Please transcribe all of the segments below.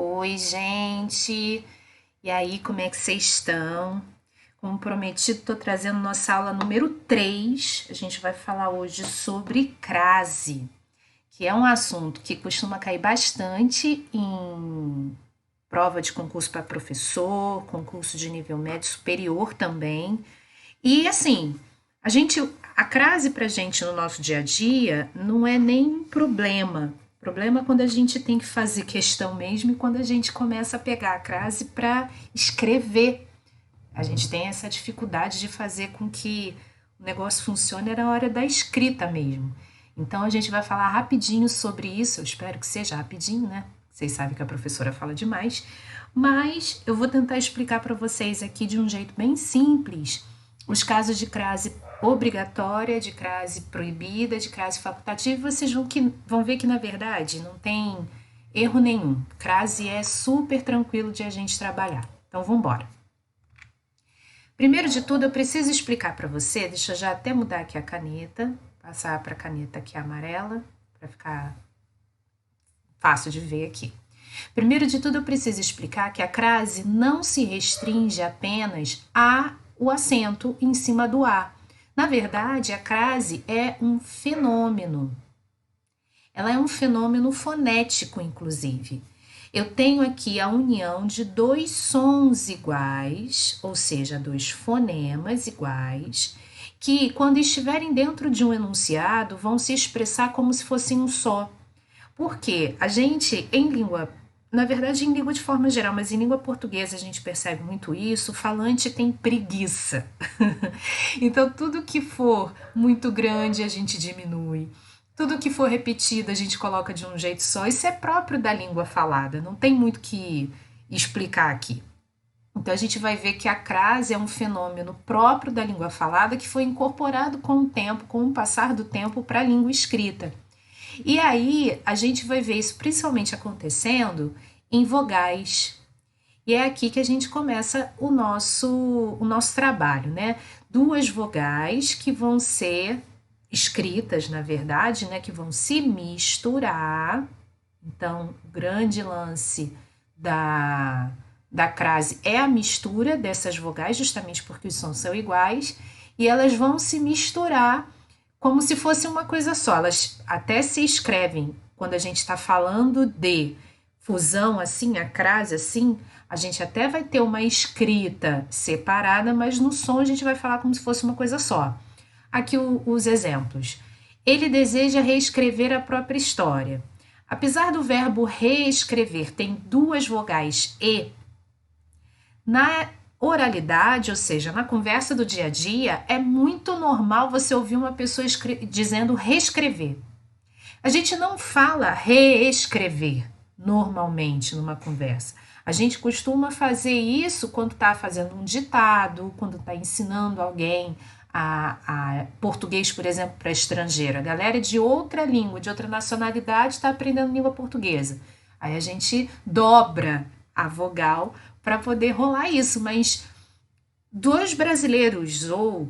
Oi, gente! E aí, como é que vocês estão? Como prometido, estou trazendo nossa aula número 3. A gente vai falar hoje sobre crase, que é um assunto que costuma cair bastante em prova de concurso para professor, concurso de nível médio superior também. E assim, a gente, a crase pra gente no nosso dia a dia não é nem um problema. O problema é quando a gente tem que fazer questão mesmo e quando a gente começa a pegar a crase para escrever. A gente tem essa dificuldade de fazer com que o negócio funcione na hora da escrita mesmo. Então a gente vai falar rapidinho sobre isso. Eu espero que seja rapidinho, né? Vocês sabem que a professora fala demais, mas eu vou tentar explicar para vocês aqui de um jeito bem simples os casos de crase obrigatória, de crase proibida, de crase facultativa. Vocês vão ver que na verdade não tem erro nenhum. Crase é super tranquilo de a gente trabalhar. Então vamos embora. Primeiro de tudo, eu preciso explicar para você, deixa eu já até mudar aqui a caneta, passar para a caneta aqui amarela, para ficar fácil de ver aqui. Primeiro de tudo, eu preciso explicar que a crase não se restringe apenas ao acento em cima do A. Na verdade, a crase é um fenômeno. Ela é um fenômeno fonético, inclusive. Eu tenho aqui a união de dois sons iguais, ou seja, dois fonemas iguais, que, quando estiverem dentro de um enunciado, vão se expressar como se fossem um só. Porque a gente, em língua, na verdade, em língua de forma geral, mas em língua portuguesa a gente percebe muito isso, o falante tem preguiça. Então, tudo que for muito grande, a gente diminui. Tudo que for repetido, a gente coloca de um jeito só. Isso é próprio da língua falada, não tem muito que explicar aqui. Então, a gente vai ver que a crase é um fenômeno próprio da língua falada que foi incorporado com o tempo, com o passar do tempo, para a língua escrita. E aí, a gente vai ver isso principalmente acontecendo em vogais. E é aqui que a gente começa o nosso trabalho, né? Duas vogais que vão ser escritas, na verdade, né, que vão se misturar. Então, o grande lance da crase é a mistura dessas vogais, justamente porque os sons são iguais, e elas vão se misturar como se fosse uma coisa só. Elas até se escrevem, quando a gente está falando de fusão, assim, a crase, assim, a gente até vai ter uma escrita separada, mas no som a gente vai falar como se fosse uma coisa só. Aqui os exemplos. Ele deseja reescrever a própria história. Apesar do verbo reescrever tem duas vogais e, na oralidade, ou seja, na conversa do dia a dia, é muito normal você ouvir uma pessoa dizendo reescrever. A gente não fala reescrever normalmente numa conversa. A gente costuma fazer isso quando está fazendo um ditado, quando está ensinando alguém a português, por exemplo, para estrangeiro. A galera de outra língua, de outra nacionalidade, está aprendendo língua portuguesa. Aí a gente dobra a vogal para poder rolar isso, mas dois brasileiros ou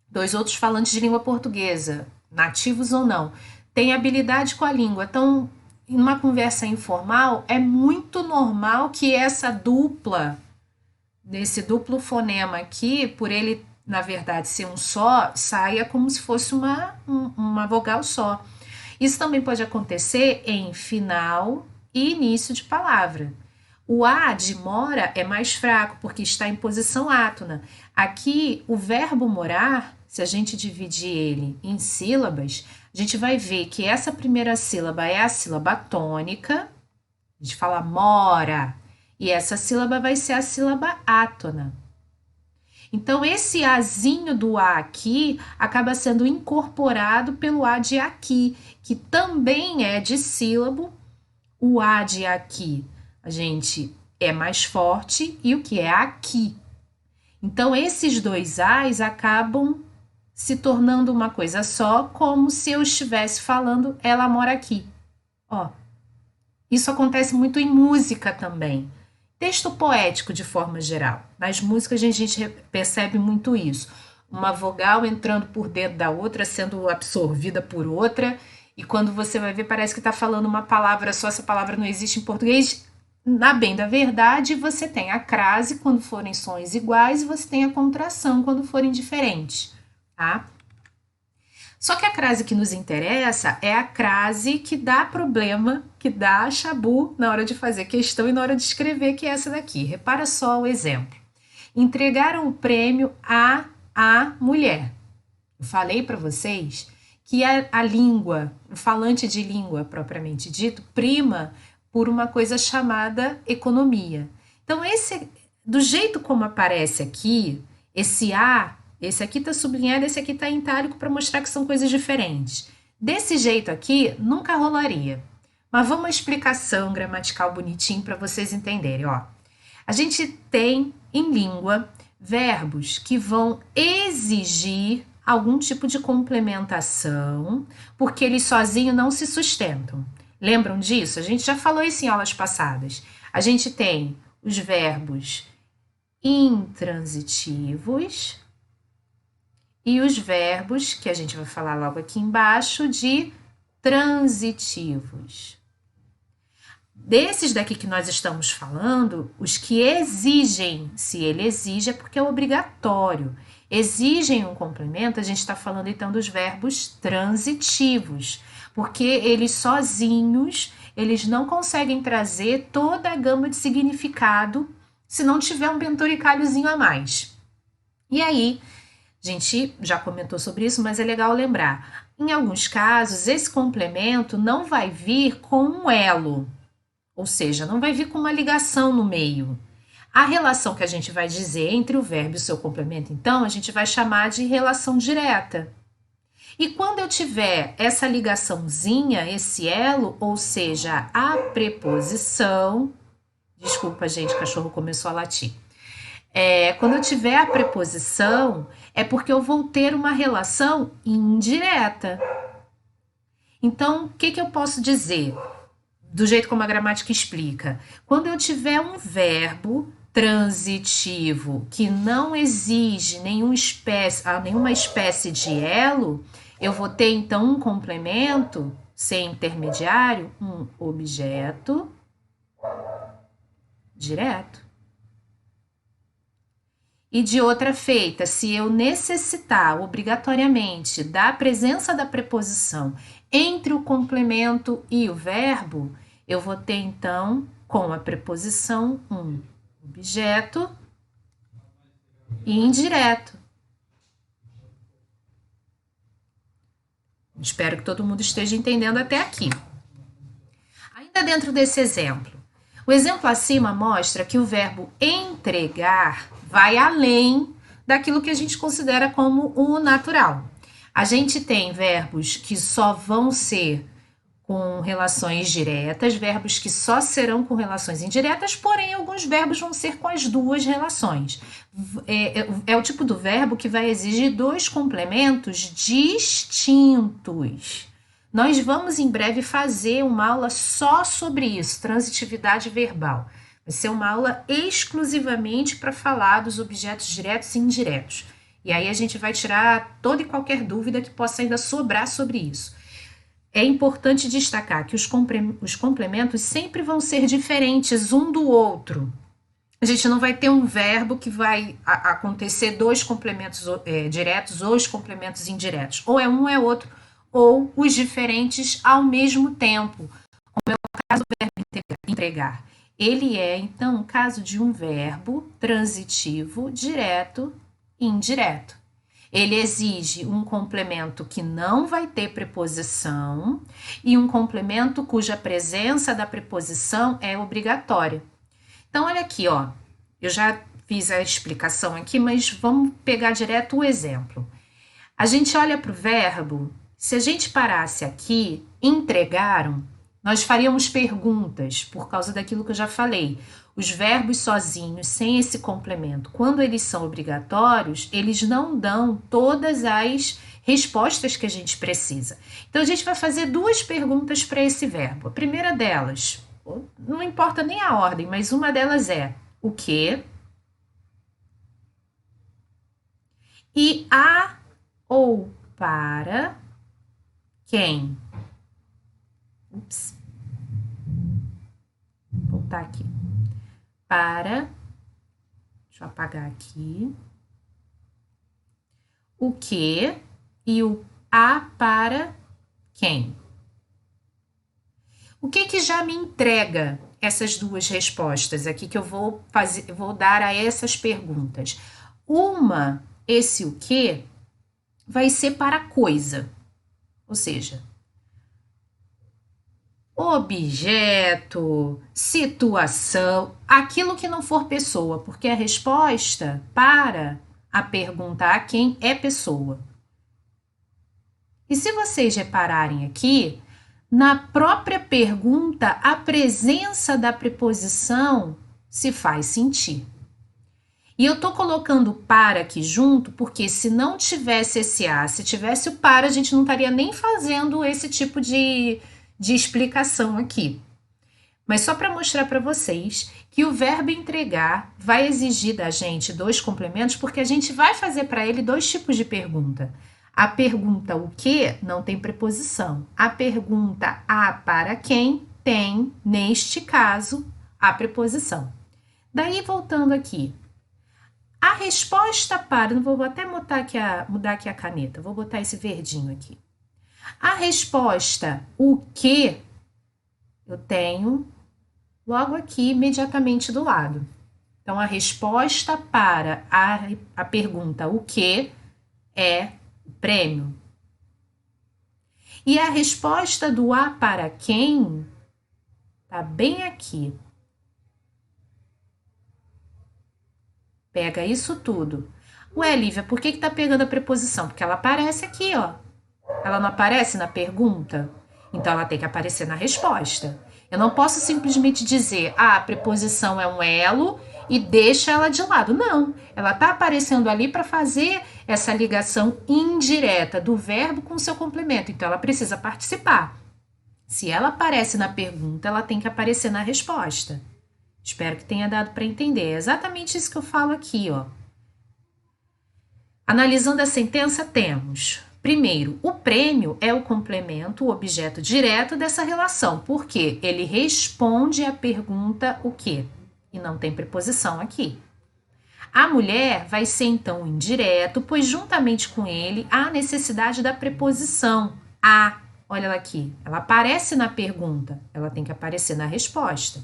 dois outros falantes de língua portuguesa, nativos ou não, têm habilidade com a língua. Então, em uma conversa informal, é muito normal que essa dupla, nesse duplo fonema aqui, por ele na verdade ser um só, saia como se fosse uma vogal só. Isso também pode acontecer em final e início de palavra. O A de mora é mais fraco porque está em posição átona. Aqui, o verbo morar, se a gente dividir ele em sílabas, a gente vai ver que essa primeira sílaba é a sílaba tônica, a gente fala mora, e essa sílaba vai ser a sílaba átona. Então, esse azinho do A aqui acaba sendo incorporado pelo A de aqui, que também é de sílabo. O A de aqui, a gente é mais forte, e o que é aqui. Então, esses dois A's acabam se tornando uma coisa só, como se eu estivesse falando ela mora aqui. Ó, isso acontece muito em música também. Texto poético de forma geral. Nas músicas a gente percebe muito isso. Uma vogal entrando por dentro da outra, sendo absorvida por outra, e quando você vai ver parece que está falando uma palavra só, essa palavra não existe em português. Na bem da verdade, você tem a crase quando forem sons iguais e você tem a contração quando forem diferentes, tá? Só que a crase que nos interessa é a crase que dá problema, que dá chabu na hora de fazer questão e na hora de escrever, que é essa daqui. Repara só o exemplo. Entregaram o prêmio a mulher. Eu falei para vocês que a língua, o falante de língua propriamente dito, prima por uma coisa chamada economia. Então, do jeito como aparece aqui, esse aqui está sublinhado, esse aqui está em itálico para mostrar que são coisas diferentes. Desse jeito aqui, nunca rolaria. Mas vamos uma explicação gramatical bonitinho para vocês entenderem. Ó. A gente tem em língua verbos que vão exigir algum tipo de complementação, porque eles sozinhos não se sustentam. Lembram disso? A gente já falou isso em aulas passadas. A gente tem os verbos intransitivos e os verbos, que a gente vai falar logo aqui embaixo, de transitivos. Desses daqui que nós estamos falando, os que exigem, se ele exige é porque é obrigatório, exigem um complemento, a gente está falando então dos verbos transitivos, porque eles sozinhos, eles não conseguem trazer toda a gama de significado se não tiver um pentoricalhozinho a mais. E aí, a gente já comentou sobre isso, mas é legal lembrar. Em alguns casos, esse complemento não vai vir com um elo, ou seja, não vai vir com uma ligação no meio. A relação que a gente vai dizer entre o verbo e o seu complemento, então, a gente vai chamar de relação direta. E quando eu tiver essa ligaçãozinha, esse elo, ou seja, a preposição. Desculpa, gente, o cachorro começou a latir. Quando eu tiver a preposição, é porque eu vou ter uma relação indireta. Então, o que eu posso dizer? Do jeito como a gramática explica. Quando eu tiver um verbo transitivo que não exige nenhuma espécie de elo, eu vou ter então um complemento sem intermediário, um objeto direto. E de outra feita, se eu necessitar obrigatoriamente da presença da preposição entre o complemento e o verbo, eu vou ter então, com a preposição, um objeto e indireto. Espero que todo mundo esteja entendendo até aqui. Ainda dentro desse exemplo, o exemplo acima mostra que o verbo entregar vai além daquilo que a gente considera como o natural. A gente tem verbos que só vão ser com relações diretas, verbos que só serão com relações indiretas, porém alguns verbos vão ser com as duas relações. É o tipo do verbo que vai exigir dois complementos distintos. Nós vamos em breve fazer uma aula só sobre isso, transitividade verbal. Vai ser uma aula exclusivamente para falar dos objetos diretos e indiretos. E aí a gente vai tirar toda e qualquer dúvida que possa ainda sobrar sobre isso. É importante destacar que os complementos sempre vão ser diferentes um do outro. A gente não vai ter um verbo que vai acontecer dois complementos diretos ou os complementos indiretos. Ou é um ou é outro, ou os diferentes ao mesmo tempo. Como é o caso do verbo entregar. Ele é, então, o caso de um verbo transitivo, direto e indireto. Ele exige um complemento que não vai ter preposição e um complemento cuja presença da preposição é obrigatória. Então, olha aqui, ó. Eu já fiz a explicação aqui, mas vamos pegar direto o exemplo. A gente olha para o verbo, se a gente parasse aqui, entregaram, nós faríamos perguntas por causa daquilo que eu já falei. Os verbos sozinhos, sem esse complemento, quando eles são obrigatórios, eles não dão todas as respostas que a gente precisa. Então, a gente vai fazer duas perguntas para esse verbo. A primeira delas, não importa nem a ordem, mas uma delas é o quê? E a ou para quem? Ups. Vou voltar aqui. para, deixa eu apagar aqui, o que e o a para quem. O que já me entrega essas duas respostas aqui que eu vou dar a essas perguntas? Uma, esse o que, vai ser para coisa, ou seja, objeto, situação, aquilo que não for pessoa, porque a resposta para a pergunta a quem é pessoa. E se vocês repararem aqui, na própria pergunta, a presença da preposição se faz sentir. E eu tô colocando para aqui junto, porque se não tivesse esse a, se tivesse o para, a gente não estaria nem fazendo esse tipo de explicação aqui. Mas só para mostrar para vocês que o verbo entregar vai exigir da gente dois complementos, porque a gente vai fazer para ele dois tipos de pergunta. A pergunta o que não tem preposição. A pergunta a para quem tem, neste caso, a preposição. Daí, voltando aqui. A resposta para, vou até mudar aqui a caneta, vou botar esse verdinho aqui. A resposta o que eu tenho logo aqui imediatamente do lado. Então, a resposta para a pergunta o que é o prêmio. E a resposta do a para quem tá bem aqui. Pega isso tudo. Ué, Lívia, por que tá pegando a preposição? Porque ela aparece aqui, ó. Ela não aparece na pergunta? Então, ela tem que aparecer na resposta. Eu não posso simplesmente dizer, a preposição é um elo e deixa ela de lado. Não, ela está aparecendo ali para fazer essa ligação indireta do verbo com o seu complemento. Então, ela precisa participar. Se ela aparece na pergunta, ela tem que aparecer na resposta. Espero que tenha dado para entender. É exatamente isso que eu falo aqui, ó. Analisando a sentença, temos... Primeiro, o prêmio é o complemento, o objeto direto dessa relação, porque ele responde à pergunta o quê? E não tem preposição aqui. A mulher vai ser então indireto, pois juntamente com ele há a necessidade da preposição a. Olha ela aqui, ela aparece na pergunta, ela tem que aparecer na resposta,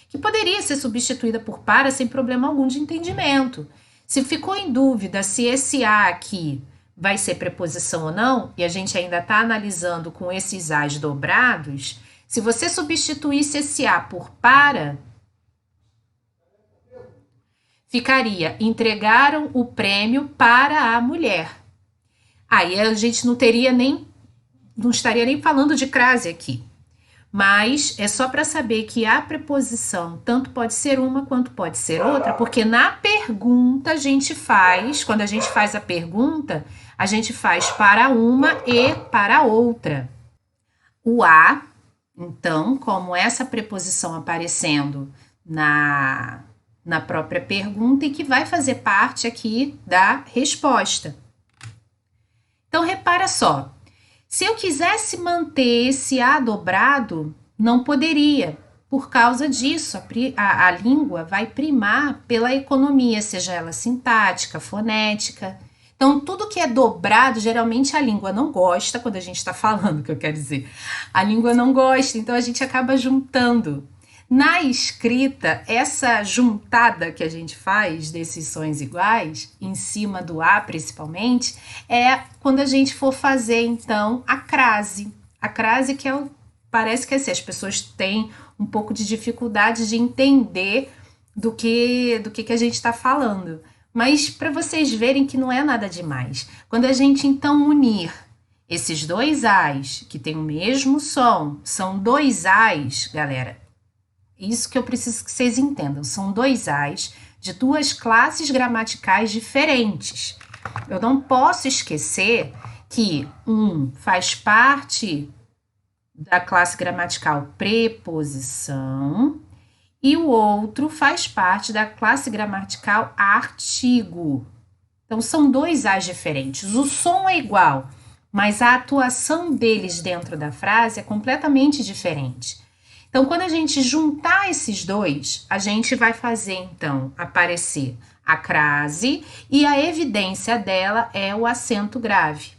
que poderia ser substituída por para sem problema algum de entendimento. Se ficou em dúvida se esse a aqui vai ser preposição ou não, e a gente ainda está analisando com esses as dobrados, se você substituísse esse a por para, ficaria, entregaram o prêmio para a mulher. Aí a gente não estaria nem falando de crase aqui. Mas é só para saber que a preposição tanto pode ser uma quanto pode ser outra, porque na pergunta a gente faz, quando a gente faz a pergunta, a gente faz para uma e para outra. O a, então, como essa preposição aparecendo na própria pergunta e que vai fazer parte aqui da resposta. Então, repara só. Se eu quisesse manter esse a dobrado, não poderia. Por causa disso, a língua vai primar pela economia, seja ela sintática, fonética. Então, tudo que é dobrado, geralmente a língua não gosta, quando a gente está falando, que eu quero dizer. A língua não gosta, então a gente acaba juntando. Na escrita, essa juntada que a gente faz desses sons iguais, em cima do A principalmente, é quando a gente for fazer, então, a crase. A crase que parece que assim, as pessoas têm um pouco de dificuldade de entender do que a gente está falando. Mas para vocês verem que não é nada demais. Quando a gente, então, unir esses dois As, que tem o mesmo som, são dois As, galera, isso que eu preciso que vocês entendam. São dois As de duas classes gramaticais diferentes. Eu não posso esquecer que um faz parte da classe gramatical preposição e o outro faz parte da classe gramatical artigo. Então, são dois As diferentes. O som é igual, mas a atuação deles dentro da frase é completamente diferente. Então, Então, quando a gente juntar esses dois, a gente vai fazer, então, aparecer a crase e a evidência dela é o acento grave.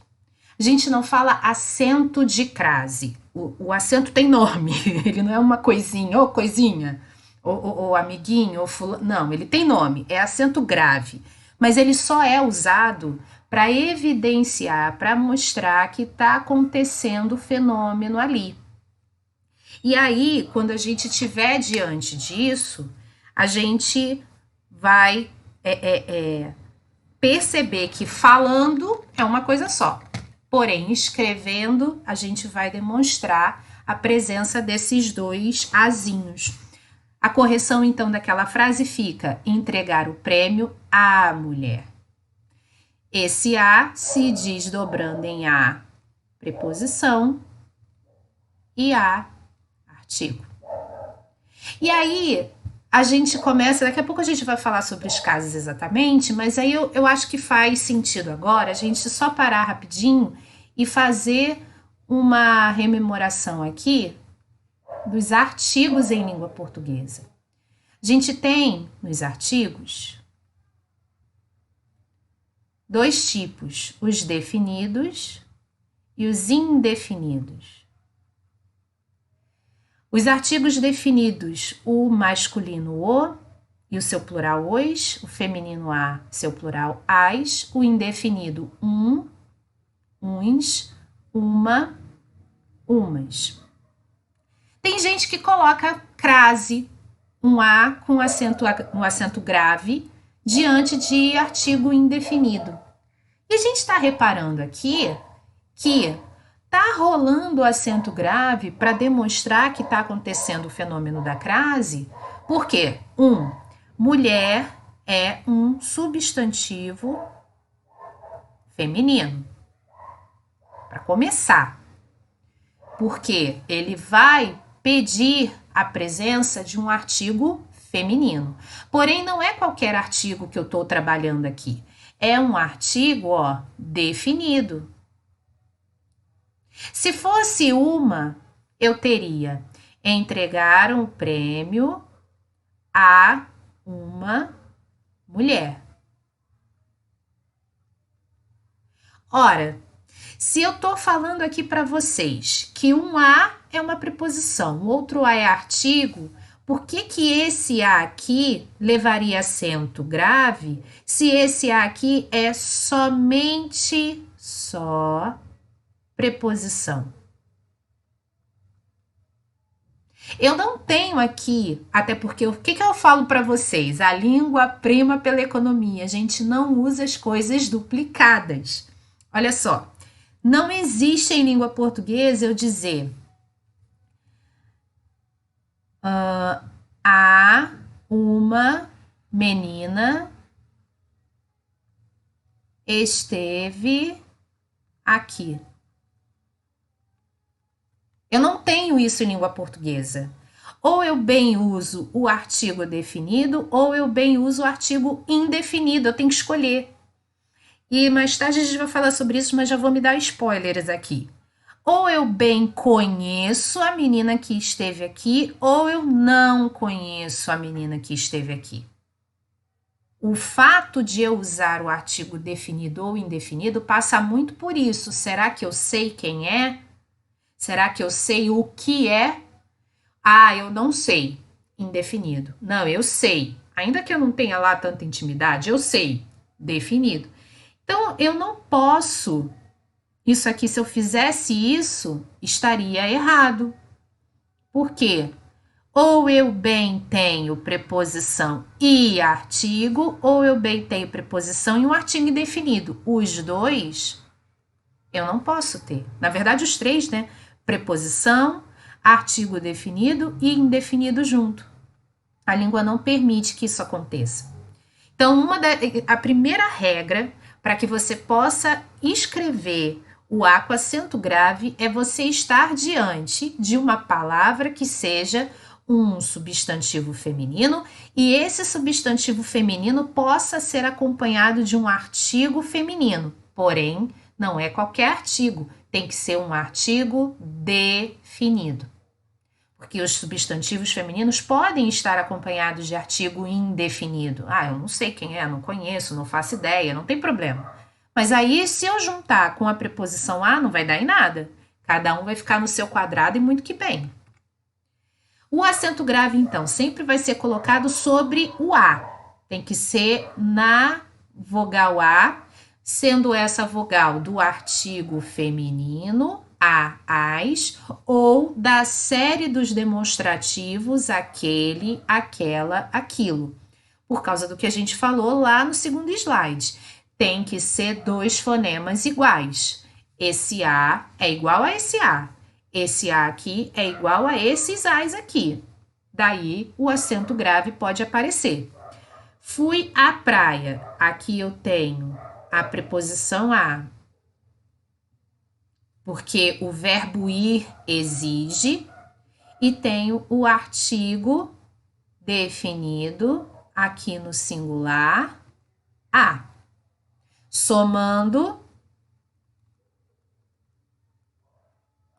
A gente não fala acento de crase. O acento tem nome, ele não é uma coisinha, ou coisinha, ou amiguinho, ou fulano. Não, ele tem nome, é acento grave. Mas ele só é usado para evidenciar, para mostrar que está acontecendo o fenômeno ali. E aí, quando a gente estiver diante disso, a gente vai perceber que falando é uma coisa só. Porém, escrevendo, a gente vai demonstrar a presença desses dois azinhos. A correção, então, daquela frase fica: entregar o prêmio à mulher. Esse a se desdobrando em a preposição e a artigo. E aí, a gente começa, daqui a pouco a gente vai falar sobre os casos exatamente, mas aí eu acho que faz sentido agora a gente só parar rapidinho e fazer uma rememoração aqui dos artigos em língua portuguesa. A gente tem nos artigos dois tipos, os definidos e os indefinidos. Os artigos definidos, o masculino o e o seu plural os, o feminino a, seu plural as, o indefinido uns, uma, umas. Tem gente que coloca crase, um a com um acento grave, diante de artigo indefinido. E a gente está reparando aqui que tá rolando o acento grave para demonstrar que está acontecendo o fenômeno da crase, porque, mulher é um substantivo feminino. Para começar, porque ele vai pedir a presença de um artigo feminino. Porém, não é qualquer artigo que eu estou trabalhando aqui. É um artigo, definido. Se fosse uma, eu teria entregaram o prêmio a uma mulher. Ora, se eu estou falando aqui para vocês que um a é uma preposição, o outro a é artigo, por que esse a aqui levaria acento grave se esse a aqui é somente só preposição? Eu não tenho aqui, até porque o que eu falo para vocês? A língua prima pela economia. A gente não usa as coisas duplicadas. Olha só, não existe em língua portuguesa eu dizer a uma menina esteve aqui. Eu não tenho isso em língua portuguesa. Ou eu bem uso o artigo definido, ou eu bem uso o artigo indefinido. Eu tenho que escolher. E mais tarde a gente vai falar sobre isso, mas já vou me dar spoilers aqui. Ou eu bem conheço a menina que esteve aqui, ou eu não conheço a menina que esteve aqui. O fato de eu usar o artigo definido ou indefinido passa muito por isso. Será que eu sei quem é? Será que eu sei o que é? Ah, eu não sei. Indefinido. Não, eu sei. Ainda que eu não tenha lá tanta intimidade, eu sei. Definido. Então, eu não posso. Isso aqui, se eu fizesse isso, estaria errado. Por quê? Ou eu bem tenho preposição e artigo, ou eu bem tenho preposição e um artigo indefinido. Os dois, eu não posso ter. Na verdade, os três, né? Preposição, artigo definido e indefinido junto. A língua não permite que isso aconteça. Então, a primeira regra para que você possa escrever o A com acento grave é você estar diante de uma palavra que seja um substantivo feminino e esse substantivo feminino possa ser acompanhado de um artigo feminino. Porém, não é qualquer artigo, tem que ser um artigo definido. Porque os substantivos femininos podem estar acompanhados de artigo indefinido. Ah, eu não sei quem é, não conheço, não faço ideia, não tem problema. Mas aí, se eu juntar com a preposição a, não vai dar em nada. Cada um vai ficar no seu quadrado e muito que bem. O acento grave, então, sempre vai ser colocado sobre o A. Tem que ser na vogal A, sendo essa vogal do artigo feminino, a, as, ou da série dos demonstrativos, aquele, aquela, aquilo. Por causa do que a gente falou lá no segundo slide. Tem que ser dois fonemas iguais. Esse A é igual a esse A. Esse A aqui é igual a esses As aqui. Daí o acento grave pode aparecer. Fui à praia. Aqui eu tenho a preposição a, porque o verbo ir exige, e tenho o artigo definido aqui no singular a. Somando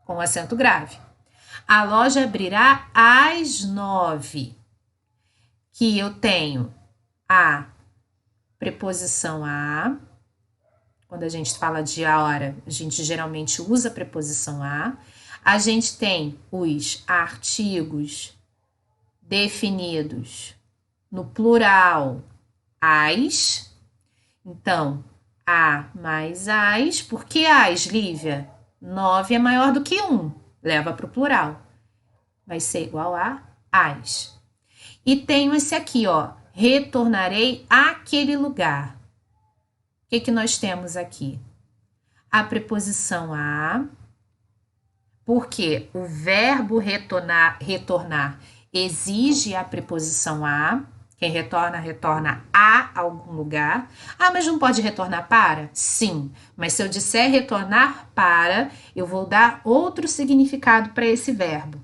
com acento grave. A loja abrirá às 9. Que eu tenho a preposição a. Quando a gente fala de hora, a gente geralmente usa a preposição a. A gente tem os artigos definidos no plural as. Então, a mais as. Por que as, Lívia? 9 é maior do que 1. Leva para o plural. Vai ser igual a as. E tenho esse aqui, ó. Retornarei àquele lugar. O que nós temos aqui? A preposição a, porque o verbo retornar exige a preposição a. Quem retorna, retorna a algum lugar. Ah, mas não pode retornar para? Sim, mas se eu disser retornar para, eu vou dar outro significado para esse verbo.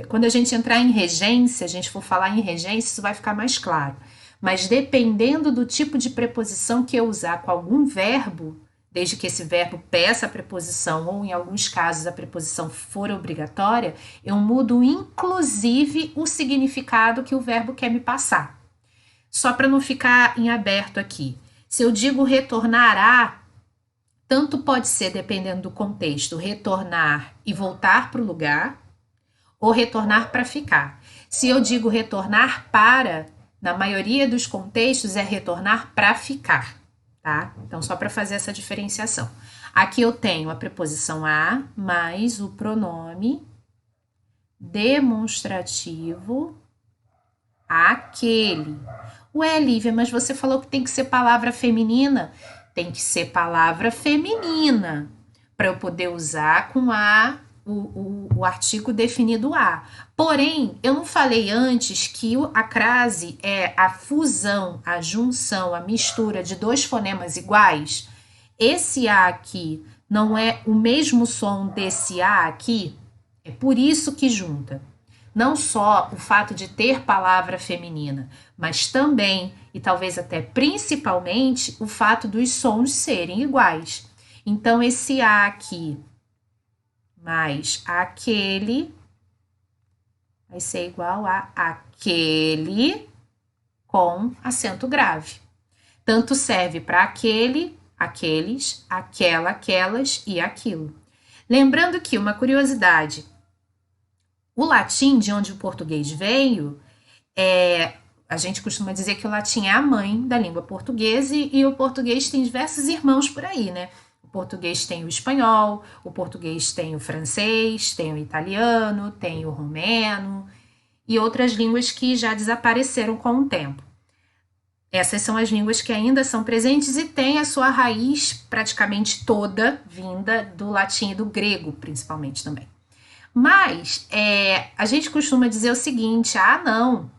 Quando a gente entrar em regência, a gente for falar em regência, isso vai ficar mais claro. Mas dependendo do tipo de preposição que eu usar com algum verbo, desde que esse verbo peça a preposição ou, em alguns casos, a preposição for obrigatória, eu mudo, inclusive, o significado que o verbo quer me passar. Só para não ficar em aberto aqui. Se eu digo retornará, tanto pode ser, dependendo do contexto, retornar e voltar para o lugar, ou retornar para ficar. Se eu digo retornar para, na maioria dos contextos, é retornar para ficar, tá? Então, só para fazer essa diferenciação. Aqui eu tenho a preposição a mais o pronome demonstrativo aquele. Ué, Lívia, mas você falou que tem que ser palavra feminina? Tem que ser palavra feminina para eu poder usar com o artigo definido a. Porém, eu não falei antes que a crase é a fusão, a junção, a mistura de dois fonemas iguais? Esse a aqui não é o mesmo som desse a aqui? É por isso que junta. Não só o fato de ter palavra feminina, mas também, e talvez até principalmente, o fato dos sons serem iguais. Então, esse a aqui mais aquele vai ser igual a aquele com acento grave. Tanto serve para aquele, aqueles, aquela, aquelas e aquilo. Lembrando que uma curiosidade, o latim, de onde o português veio, a gente costuma dizer que o latim é a mãe da língua portuguesa e o português tem diversos irmãos por aí, né? O português tem o espanhol, o português tem o francês, tem o italiano, tem o romeno e outras línguas que já desapareceram com o tempo. Essas são as línguas que ainda são presentes e têm a sua raiz praticamente toda vinda do latim e do grego, principalmente também. Mas a gente costuma dizer o seguinte, não,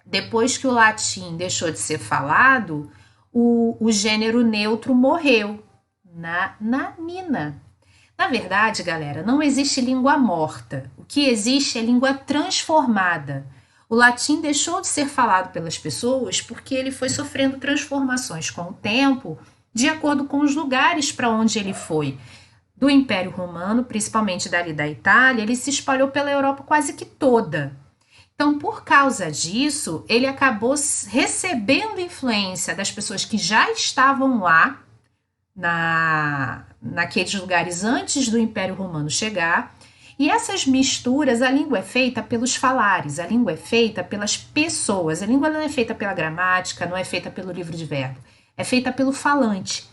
depois que o latim deixou de ser falado, o gênero neutro morreu. Nanina. Na verdade, galera, não existe língua morta. O que existe é língua transformada. O latim deixou de ser falado pelas pessoas porque ele foi sofrendo transformações com o tempo, de acordo com os lugares para onde ele foi. do Império Romano, principalmente dali da Itália, ele se espalhou pela Europa quase que toda. Então, por causa disso, ele acabou recebendo influência das pessoas que já estavam lá naqueles lugares antes do Império Romano chegar. E essas misturas, a língua é feita pelos falares, a língua é feita pelas pessoas, a língua não é feita pela gramática, não é feita pelo livro de verbo, é feita pelo falante.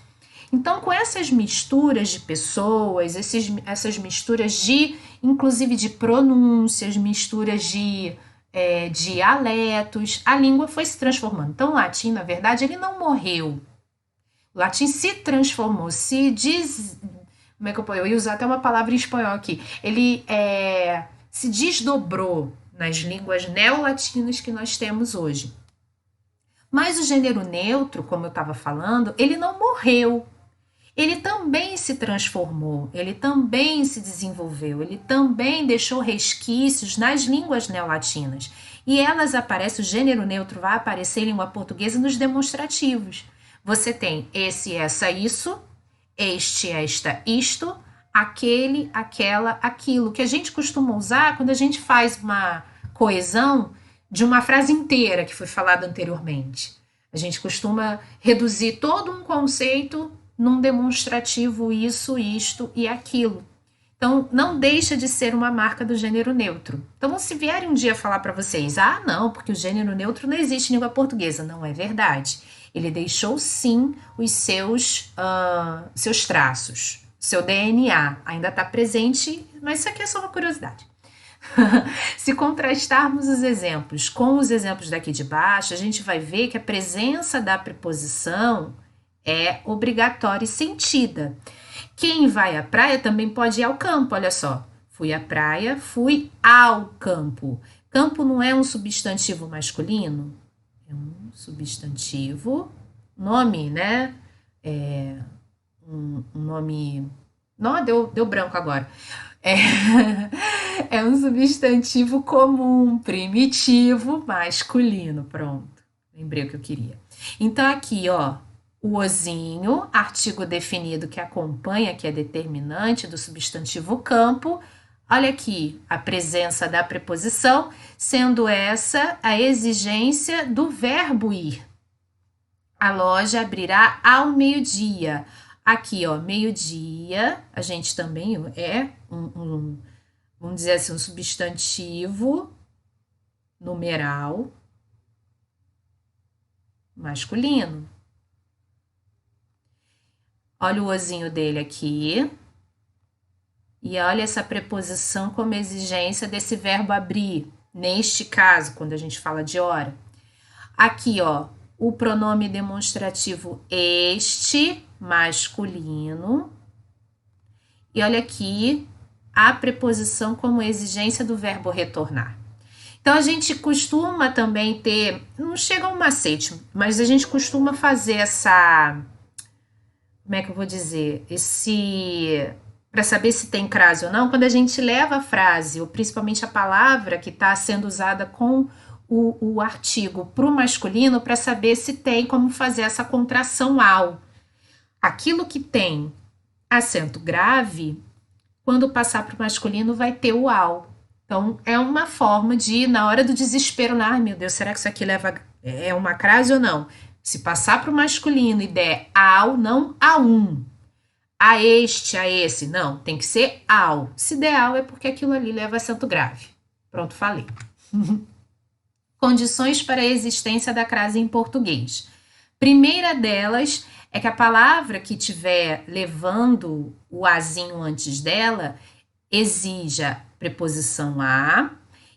Então, com essas misturas de pessoas, essas misturas de, inclusive de pronúncias, misturas de dialetos, a língua foi se transformando. Então, o latim, na verdade, ele não morreu. O latim se transformou, como é que eu ia usar até uma palavra em espanhol aqui. Ele se desdobrou nas línguas neolatinas que nós temos hoje. Mas o gênero neutro, como eu estava falando, ele não morreu. Ele também se transformou, ele também se desenvolveu, ele também deixou resquícios nas línguas neolatinas. E elas aparecem, o gênero neutro vai aparecer em língua portuguesa nos demonstrativos. Você tem esse, essa, isso, este, esta, isto, aquele, aquela, aquilo, que a gente costuma usar quando a gente faz uma coesão de uma frase inteira que foi falada anteriormente. A gente costuma reduzir todo um conceito num demonstrativo isso, isto e aquilo. Então, não deixa de ser uma marca do gênero neutro. Então, se vierem um dia falar para vocês, não, porque o gênero neutro não existe em língua portuguesa. Não é verdade. Ele deixou, sim, os seus traços. Seu DNA ainda está presente, mas isso aqui é só uma curiosidade. Se contrastarmos os exemplos com os exemplos daqui de baixo, a gente vai ver que a presença da preposição é obrigatória e sentida. Quem vai à praia também pode ir ao campo, olha só. Fui à praia, fui ao campo. Campo não é um substantivo masculino? É um substantivo, nome, né? Um nome... Não, deu branco agora. É um substantivo comum, primitivo, masculino. Pronto, lembrei o que eu queria. Então, aqui, ó, o ozinho, artigo definido que acompanha, que é determinante do substantivo campo. Olha aqui, a presença da preposição, sendo essa a exigência do verbo ir. A loja abrirá ao meio-dia. Aqui, ó, meio-dia, a gente também vamos dizer assim, um substantivo numeral masculino. Olha o ozinho dele aqui. E olha essa preposição como exigência desse verbo abrir. Neste caso, quando a gente fala de hora. Aqui, ó, o pronome demonstrativo este, masculino. E olha aqui a preposição como exigência do verbo retornar. Então, a gente costuma também ter, não chega a um macete, mas a gente costuma fazer essa, como é que eu vou dizer, para saber se tem crase ou não, quando a gente leva a frase, ou principalmente a palavra que está sendo usada com o artigo para o masculino, para saber se tem como fazer essa contração ao. Aquilo que tem acento grave, quando passar para o masculino, vai ter o ao. Então, é uma forma de, na hora do desespero, meu Deus, será que isso aqui é uma crase ou não? Se passar para o masculino e der ao, não a um. A este, a esse, não, tem que ser ao. Se der ao, é porque aquilo ali leva acento grave. Pronto, falei. Condições para a existência da crase em português. Primeira delas é que a palavra que estiver levando o azinho antes dela exija preposição a,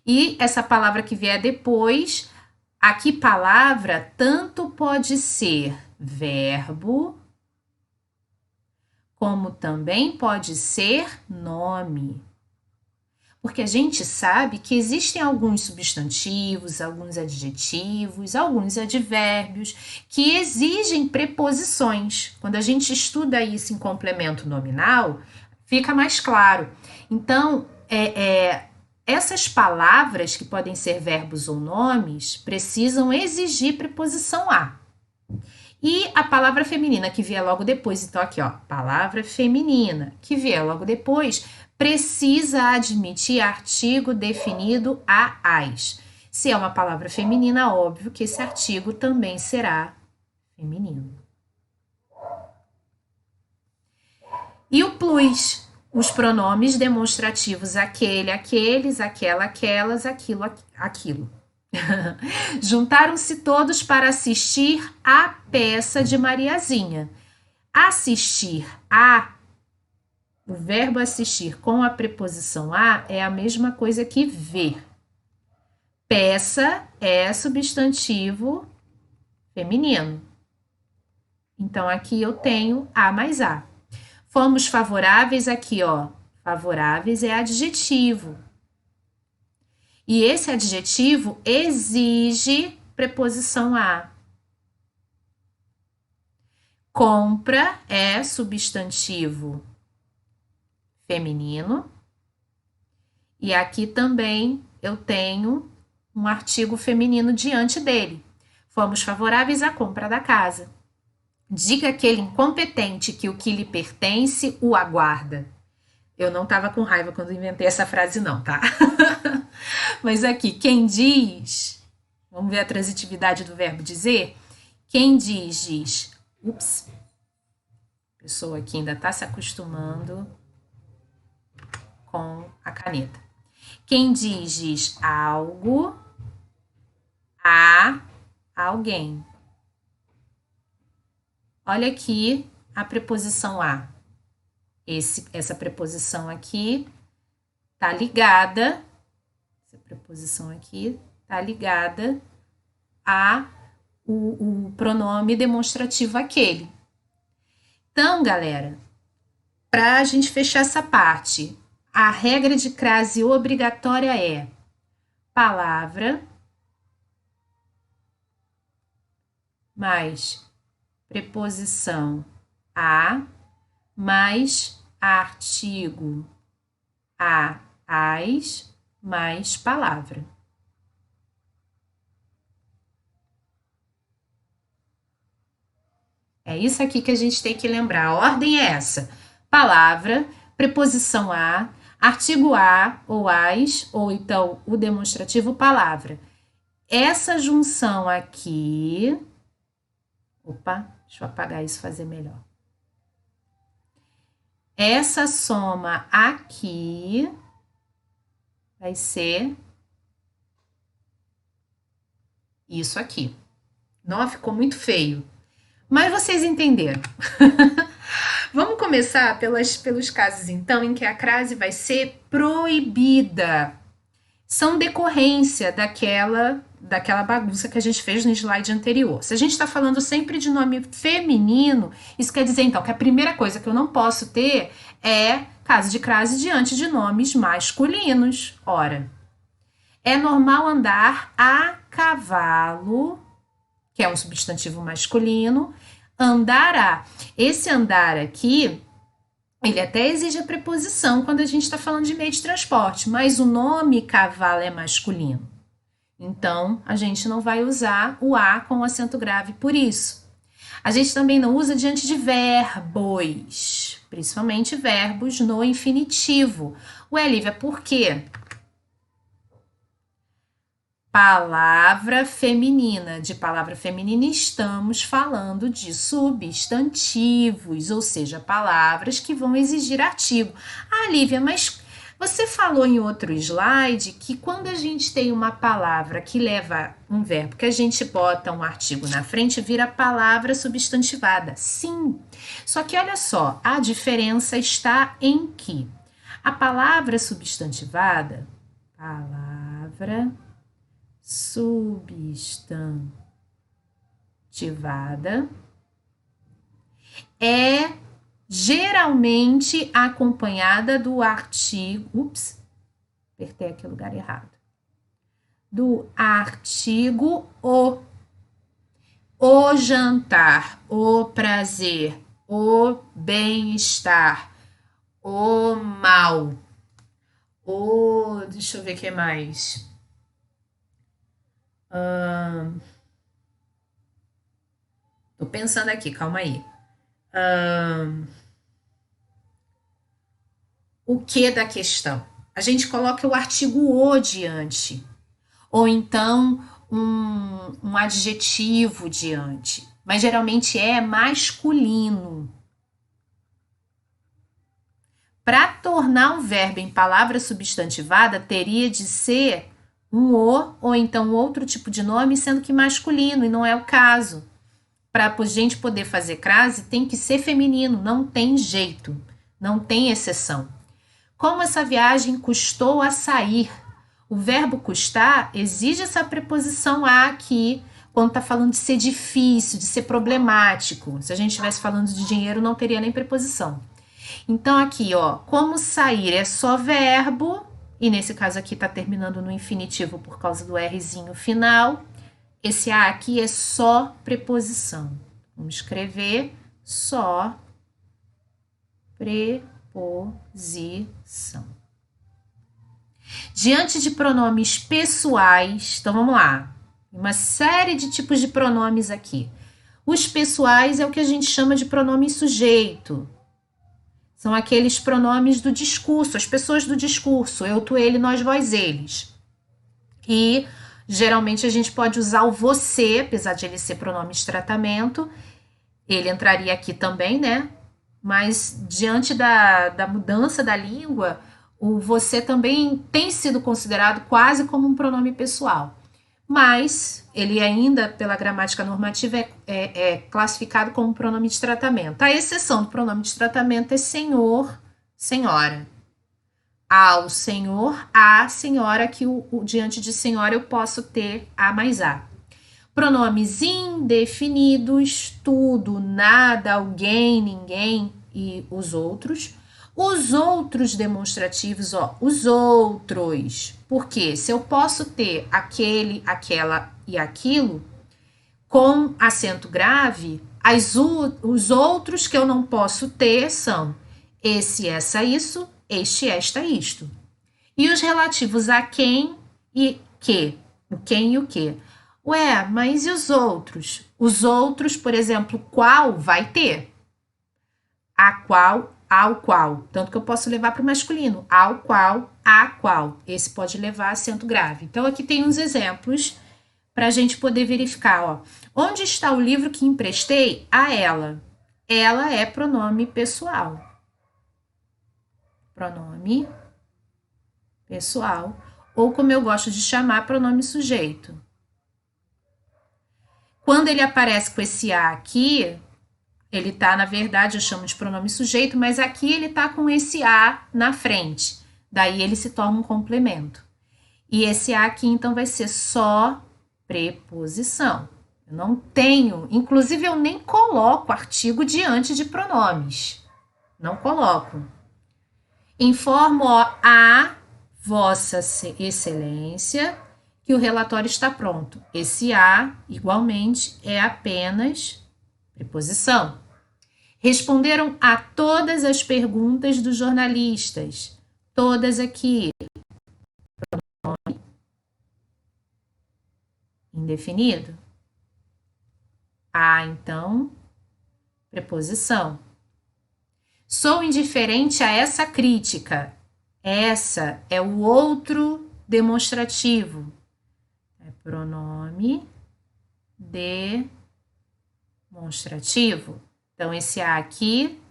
e essa palavra que vier depois, aqui palavra tanto pode ser verbo, como também pode ser nome. Porque a gente sabe que existem alguns substantivos, alguns adjetivos, alguns advérbios que exigem preposições. Quando a gente estuda isso em complemento nominal, fica mais claro. Então, essas palavras que podem ser verbos ou nomes precisam exigir preposição a. E a palavra feminina que vier logo depois, então aqui, ó, palavra feminina que vier logo depois, precisa admitir artigo definido a as. Se é uma palavra feminina, óbvio que esse artigo também será feminino. E o plus, os pronomes demonstrativos aquele, aqueles, aquela, aquelas, aquilo, aquilo. Juntaram-se todos para assistir à peça de Mariazinha. Assistir a, o verbo assistir com a preposição a é a mesma coisa que ver. Peça é substantivo feminino. Então, aqui eu tenho a mais a. Fomos favoráveis aqui, ó. Favoráveis é adjetivo. E esse adjetivo exige preposição a. Compra é substantivo feminino. E aqui também eu tenho um artigo feminino diante dele. Fomos favoráveis à compra da casa. Diga aquele incompetente que o que lhe pertence o aguarda. Eu não estava com raiva quando inventei essa frase, não, tá? Mas aqui, quem diz, vamos ver a transitividade do verbo dizer? Quem diz. Ups. A pessoa aqui ainda está se acostumando com a caneta. Quem diz algo a alguém. Olha aqui a preposição a. Essa preposição aqui tá ligada, essa preposição aqui tá ligada a o pronome demonstrativo aquele. Então, galera, para a gente fechar essa parte, a regra de crase obrigatória é palavra mais preposição a mais artigo a, as, mais palavra. É isso aqui que a gente tem que lembrar. A ordem é essa: palavra, preposição a, artigo a ou as, ou então o demonstrativo palavra. Essa junção aqui. Opa, deixa eu apagar isso e fazer melhor. Essa soma aqui vai ser isso aqui. Não, ficou muito feio. Mas vocês entenderam. Vamos começar pelos casos, então, em que a crase vai ser proibida. São decorrência daquela bagunça que a gente fez no slide anterior. Se a gente está falando sempre de nome feminino, isso quer dizer, então, que a primeira coisa que eu não posso ter é caso de crase diante de nomes masculinos. Ora, é normal andar a cavalo, que é um substantivo masculino, andar a. Esse andar aqui, ele até exige a preposição quando a gente está falando de meio de transporte, mas o nome cavalo é masculino. Então, a gente não vai usar o a com acento grave por isso. A gente também não usa diante de verbos, principalmente verbos no infinitivo. Ué, Lívia, por quê? Palavra feminina. De palavra feminina estamos falando de substantivos, ou seja, palavras que vão exigir artigo. Ah, Lívia, mas você falou em outro slide que quando a gente tem uma palavra que leva um verbo, que a gente bota um artigo na frente, vira palavra substantivada. Sim, só que olha só, a diferença está em que a palavra substantivada, palavra substantivada é geralmente acompanhada do artigo, apertei aqui o lugar errado, do artigo o jantar, o prazer, o bem-estar, o mal, deixa eu ver o que mais. Tô pensando aqui, calma aí. O que da questão? A gente coloca o artigo o diante, ou então um adjetivo diante, mas geralmente é masculino. Para tornar um verbo em palavra substantivada, teria de ser um o ou então outro tipo de nome, sendo que masculino, e não é o caso. Para a gente poder fazer crase, tem que ser feminino, não tem jeito, não tem exceção. Como essa viagem custou a sair? O verbo custar exige essa preposição a aqui, quando está falando de ser difícil, de ser problemático. Se a gente estivesse falando de dinheiro, não teria nem preposição. Então, aqui, ó, como sair é só verbo, e nesse caso aqui está terminando no infinitivo por causa do Rzinho final. Esse A aqui é só preposição. Vamos escrever só preposição. Diante de pronomes pessoais, então vamos lá. Uma série de tipos de pronomes aqui. Os pessoais é o que a gente chama de pronome sujeito. São aqueles pronomes do discurso, as pessoas do discurso, eu, tu, ele, nós, vós, eles. E geralmente a gente pode usar o você, apesar de ele ser pronome de tratamento, ele entraria aqui também, né? Mas diante da mudança da língua, o você também tem sido considerado quase como um pronome pessoal. Mas ele ainda, pela gramática normativa, é classificado como pronome de tratamento. A exceção do pronome de tratamento é senhor, senhora. Ao senhor, a senhora, que diante de senhora eu posso ter a mais a. Pronomes indefinidos, tudo, nada, alguém, ninguém e os outros. Os outros demonstrativos, ó, os outros. Porque se eu posso ter aquele, aquela e aquilo com acento grave, os outros que eu não posso ter são esse, essa, isso, este, esta, isto. E os relativos a quem e que. O quem e o que. Ué, mas e os outros? Os outros, por exemplo, qual vai ter? A qual, ao qual. Tanto que eu posso levar para o masculino. Ao qual, a qual. Esse pode levar acento grave. Então, aqui tem uns exemplos para a gente poder verificar. Ó. Onde está o livro que emprestei a ela? Ela é pronome pessoal. Pronome pessoal. Ou como eu gosto de chamar, pronome sujeito. Quando ele aparece com esse a aqui, ele tá, na verdade, eu chamo de pronome sujeito, mas aqui ele tá com esse a na frente. Daí ele se torna um complemento. E esse a aqui, então, vai ser só preposição. Eu não tenho, inclusive eu nem coloco artigo diante de pronomes. Não coloco. Informo a Vossa Excelência que o relatório está pronto. Esse a, igualmente, é apenas preposição. Responderam a todas as perguntas dos jornalistas. Todas aqui. Pronome indefinido. A, então, preposição. Sou indiferente a essa crítica. Essa é o outro demonstrativo. É pronome demonstrativo. Então, esse a aqui,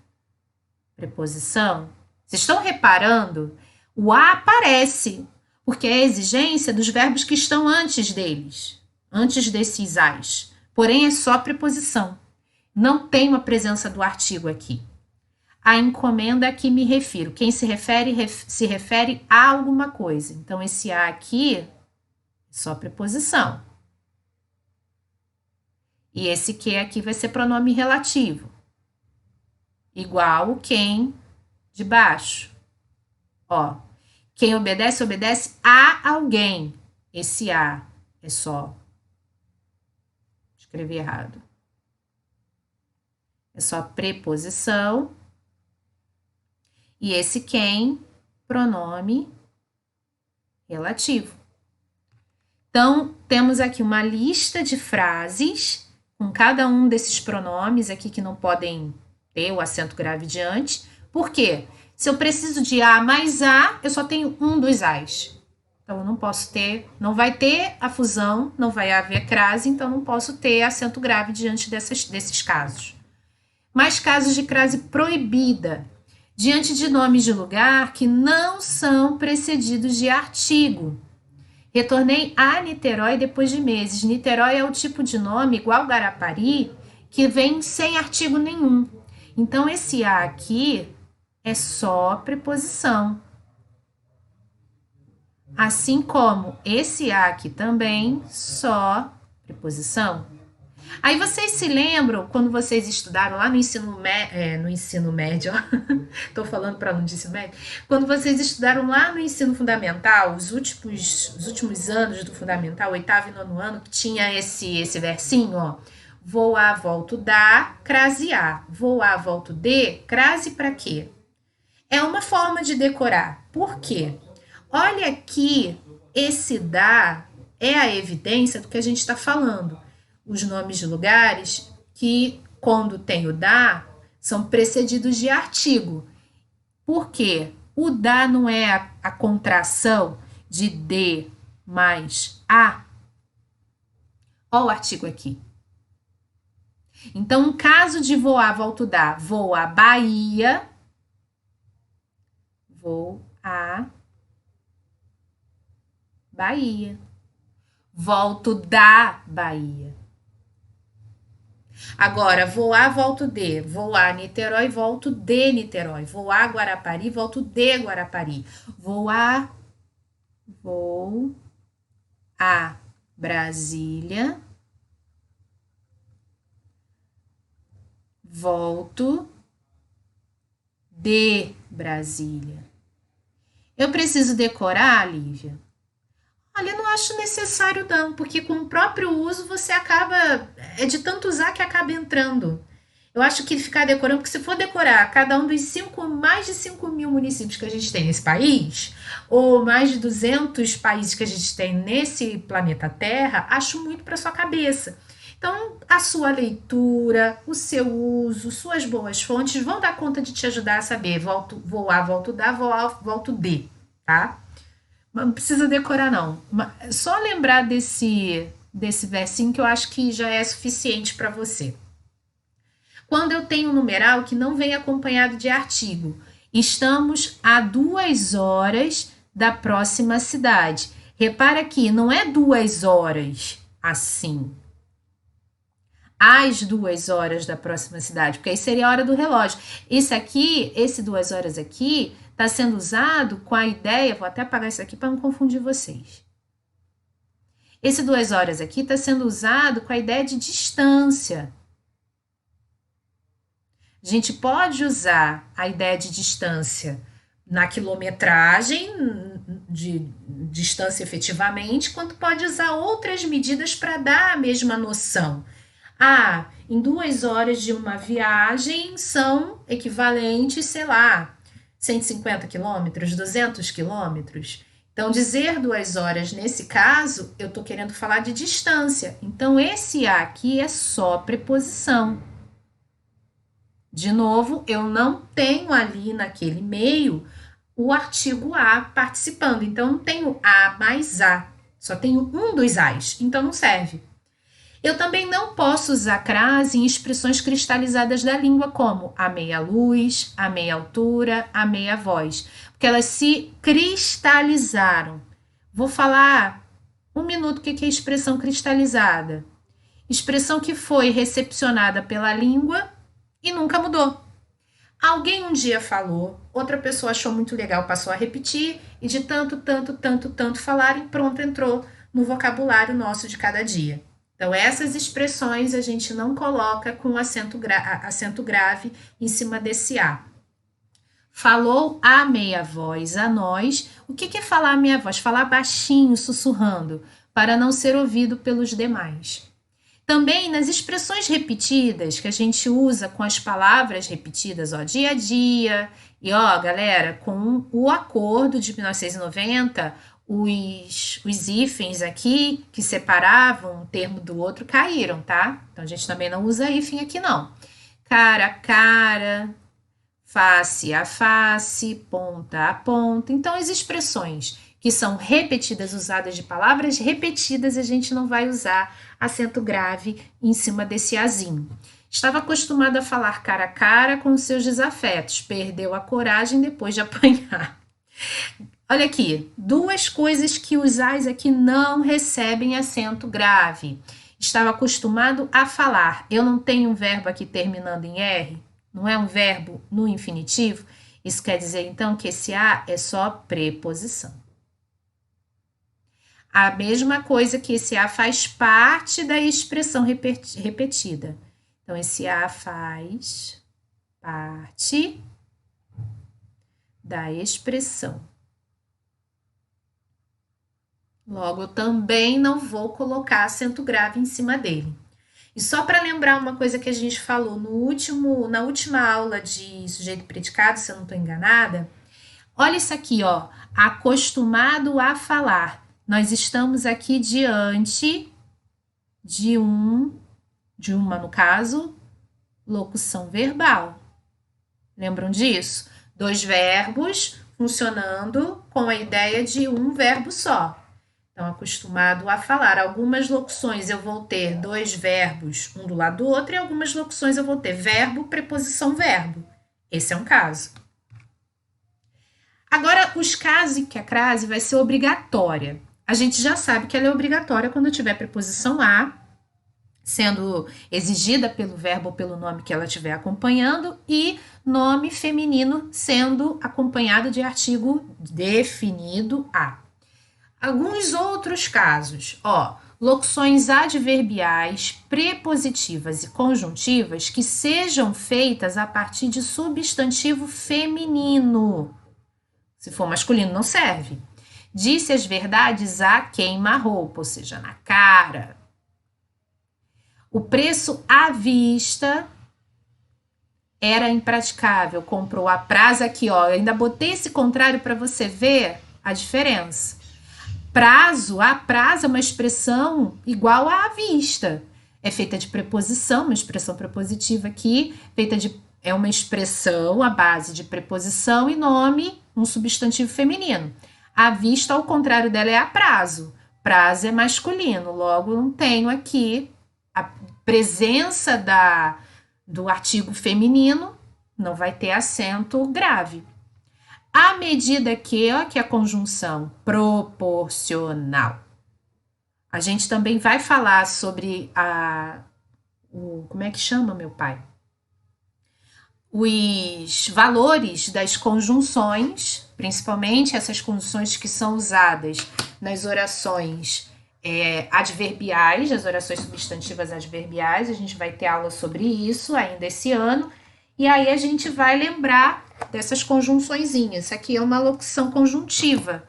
preposição. Vocês estão reparando? O a aparece, porque é a exigência dos verbos que estão antes deles, antes desses as. Porém, é só preposição. Não tem uma presença do artigo aqui. A encomenda a que me refiro. Quem se refere a alguma coisa. Então, esse a aqui é só preposição. E esse que aqui vai ser pronome relativo. Igual o quem de baixo. Ó, quem obedece, obedece a alguém. Esse a é só. Escrevi errado. É só preposição. E esse quem, pronome relativo. Então, temos aqui uma lista de frases com cada um desses pronomes aqui que não podem ter o acento grave diante. Por quê? Se eu preciso de A mais A, eu só tenho um dos As. Então, eu não posso ter, não vai ter a fusão, não vai haver crase, então não posso ter acento grave diante desses casos. Mais casos de crase proibida, diante de nomes de lugar que não são precedidos de artigo. Retornei a Niterói depois de meses. Niterói é o tipo de nome, igual Guarapari, que vem sem artigo nenhum. Então, esse A aqui é só preposição. Assim como esse A aqui também, só preposição. Aí vocês se lembram, quando vocês estudaram lá no ensino médio, estou falando para aluno de ensino médio, quando vocês estudaram lá no ensino fundamental, os últimos anos do fundamental, 8º e 9º ano, que tinha esse versinho, ó, vou a, volto da, crase A, vou a, volto de, crase para quê? É uma forma de decorar. Por quê? Olha aqui, esse da é a evidência do que a gente está falando. Os nomes de lugares que, quando tem o da, são precedidos de artigo. Por quê? O da não é a contração de de mais a. Olha o artigo aqui. Então, no caso de voar, volto da, vou a Bahia, vou a Bahia, volto da Bahia. Agora, vou a, volto de, vou a Niterói, volto de Niterói, vou a Guarapari, volto de Guarapari, vou a Brasília, volto de Brasília. Eu preciso decorar, Lívia? Olha, não acho necessário não, porque com o próprio uso você acaba, é de tanto usar que acaba entrando. Eu acho que ficar decorando, porque se for decorar cada um dos mais de 5.000 municípios que a gente tem nesse país, ou mais de 200 países que a gente tem nesse planeta Terra, acho muito para sua cabeça. Então, a sua leitura, o seu uso, suas boas fontes vão dar conta de te ajudar a saber. Vou a, volto da, vou a, volto de, tá? Não precisa decorar, não. Só lembrar desse versinho que eu acho que já é suficiente para você. Quando eu tenho um numeral que não vem acompanhado de artigo, estamos a 2 horas da próxima cidade. Repara que não é 2 horas assim. Às 2 horas da próxima cidade, porque aí seria a hora do relógio. Esse 2 horas aqui, está sendo usado com a ideia, vou até apagar isso aqui para não confundir vocês. Esse 2 horas aqui está sendo usado com a ideia de distância. A gente pode usar a ideia de distância na quilometragem, de distância efetivamente, quanto pode usar outras medidas para dar a mesma noção. Em 2 horas de uma viagem são equivalentes, sei lá, 150 quilômetros, 200 quilômetros. Então, dizer 2 horas nesse caso, eu estou querendo falar de distância. Então, esse A aqui é só preposição. De novo, eu não tenho ali naquele meio o artigo A participando. Então, não tenho A mais A. Só tenho um dos As. Então, não serve. Eu também não posso usar crase em expressões cristalizadas da língua, como a meia luz, a meia altura, a meia voz, porque elas se cristalizaram. Vou falar um minuto o que é expressão cristalizada. Expressão que foi recepcionada pela língua e nunca mudou. Alguém um dia falou, outra pessoa achou muito legal, passou a repetir, e de tanto falarem, pronto, entrou no vocabulário nosso de cada dia. Então, essas expressões a gente não coloca com acento grave em cima desse A. Falou a meia voz a nós. O que é falar a meia voz? Falar baixinho, sussurrando, para não ser ouvido pelos demais. Também nas expressões repetidas, que a gente usa com as palavras repetidas, ó, dia a dia. E, ó, galera, com o acordo de 1990, os hífens aqui, que separavam um termo do outro, caíram, tá? Então, a gente também não usa hífen aqui, não. Cara a cara, face a face, ponta a ponta. Então, as expressões que são repetidas, usadas de palavras repetidas, a gente não vai usar acento grave em cima desse azinho. Estava acostumado a falar cara a cara com seus desafetos, perdeu a coragem depois de apanhar. Olha aqui, duas coisas que os ais aqui não recebem acento grave. Estava acostumado a falar. Eu não tenho um verbo aqui terminando em R, não é um verbo no infinitivo. Isso quer dizer, então, que esse A é só preposição. A mesma coisa que esse A faz parte da expressão repetida. Então, esse A faz parte da expressão. Logo, eu também não vou colocar acento grave em cima dele. E só para lembrar uma coisa que a gente falou na última aula de sujeito e predicado, se eu não estou enganada, olha isso aqui, ó, acostumado a falar. Nós estamos aqui diante de uma, no caso, locução verbal. Lembram disso? Dois verbos funcionando com a ideia de um verbo só. Então, acostumado a falar. Algumas locuções eu vou ter dois verbos, um do lado do outro, e algumas locuções eu vou ter verbo, preposição, verbo. Esse é um caso. Agora, os casos em que a crase vai ser obrigatória. A gente já sabe que ela é obrigatória quando tiver preposição a, sendo exigida pelo verbo ou pelo nome que ela estiver acompanhando, e nome feminino sendo acompanhado de artigo definido a. Alguns outros casos, ó, locuções adverbiais, prepositivas e conjuntivas que sejam feitas a partir de substantivo feminino. Se for masculino, não serve. Disse as verdades a queima-roupa, ou seja, na cara. O preço à vista era impraticável. Comprou a prazo aqui, ó. Eu ainda botei esse contrário para você ver a diferença. Prazo, a prazo é uma expressão igual à vista. É feita de preposição, uma expressão prepositiva aqui, é uma expressão à base de preposição e nome, um substantivo feminino. A vista, ao contrário dela, é a prazo. Prazo é masculino, logo não tenho aqui a presença do artigo feminino, não vai ter acento grave. À medida que a conjunção proporcional. A gente também vai falar sobre como é que chama, meu pai? Os valores das conjunções, principalmente essas conjunções que são usadas nas orações adverbiais, as orações substantivas adverbiais. A gente vai ter aula sobre isso ainda esse ano. E aí a gente vai lembrar dessas conjunçõezinhas. Isso aqui é uma locução conjuntiva.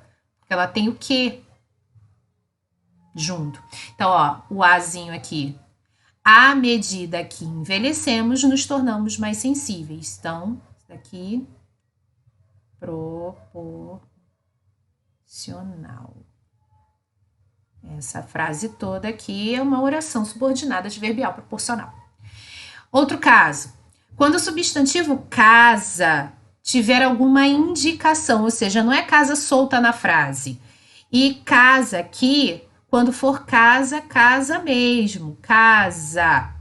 Ela tem o que junto. Então, ó, o azinho aqui. À medida que envelhecemos, nos tornamos mais sensíveis. Então, isso daqui, proporcional. Essa frase toda aqui é uma oração subordinada adverbial proporcional. Outro caso. Quando o substantivo casa tiver alguma indicação, ou seja, não é casa solta na frase. E casa aqui, quando for casa, casa mesmo, casa.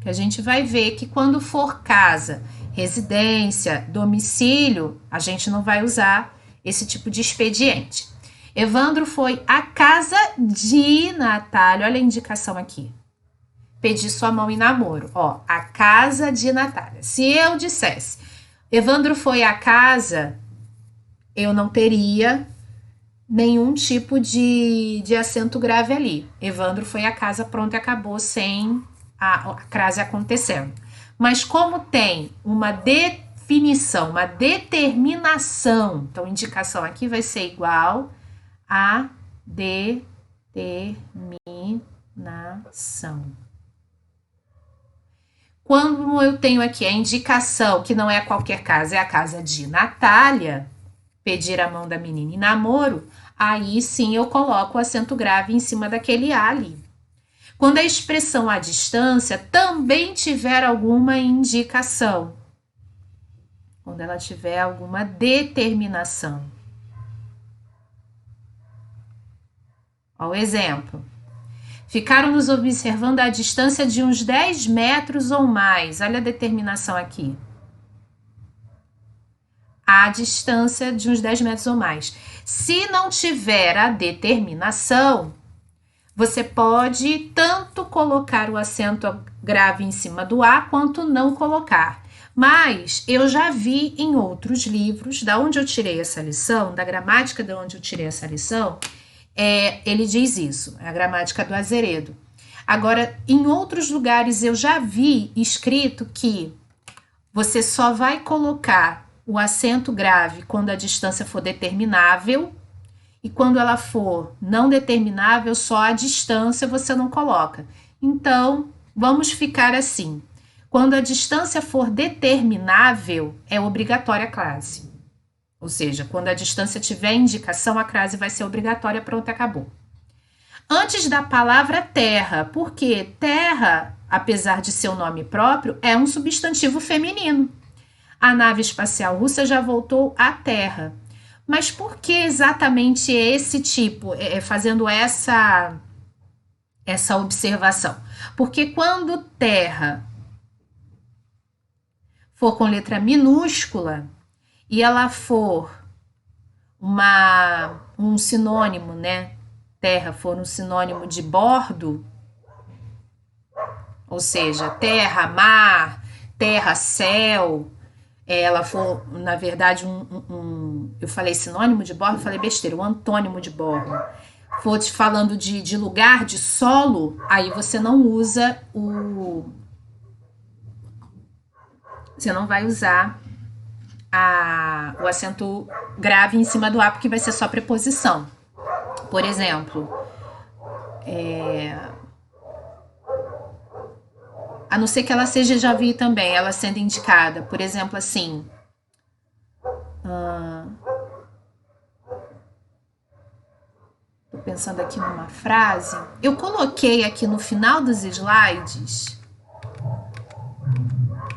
Que a gente vai ver que quando for casa, residência, domicílio, a gente não vai usar esse tipo de expediente. Evandro foi à casa de Natália, olha a indicação aqui. Pedir sua mão em namoro, ó, a casa de Natália. Se eu dissesse, Evandro foi à casa, eu não teria nenhum tipo de acento grave ali. Evandro foi à casa, pronto, e acabou sem a crase acontecendo. Mas como tem uma definição, uma determinação, então indicação aqui vai ser igual a determinação. Quando eu tenho aqui a indicação, que não é qualquer casa, é a casa de Natália, pedir a mão da menina em namoro, aí sim eu coloco o acento grave em cima daquele A ali. Quando a expressão à distância também tiver alguma indicação, quando ela tiver alguma determinação. Ó, o exemplo. Ficaram nos observando à distância de uns 10 metros ou mais. Olha a determinação aqui. À distância de uns 10 metros ou mais. Se não tiver a determinação, você pode tanto colocar o acento grave em cima do A, quanto não colocar. Mas eu já vi em outros livros, da onde eu tirei essa lição, da gramática de onde eu tirei essa lição, ele diz isso, é a gramática do Azeredo. Agora, em outros lugares eu já vi escrito que você só vai colocar o acento grave quando a distância for determinável, e quando ela for não determinável, só a distância você não coloca. Então, vamos ficar assim. Quando a distância for determinável, é obrigatória a crase. Ou seja, quando a distância tiver indicação, a crase vai ser obrigatória, pronto, acabou. Antes da palavra terra, porque terra, apesar de ser o nome próprio, é um substantivo feminino. A nave espacial russa já voltou à Terra. Mas por que exatamente esse tipo, fazendo essa observação? Porque quando terra for com letra minúscula e ela for um sinônimo, né? Terra for um sinônimo de bordo, ou seja, terra, mar, terra, céu, ela for, na verdade, eu falei sinônimo de bordo, eu falei besteira, um antônimo de bordo. For te falando de lugar, de solo, aí você não usa você não vai usar o acento grave em cima do A, porque vai ser só preposição. Por exemplo, a não ser que ela seja, já vi também, ela sendo indicada. Por exemplo, assim. Tô pensando aqui numa frase. Eu coloquei aqui no final dos slides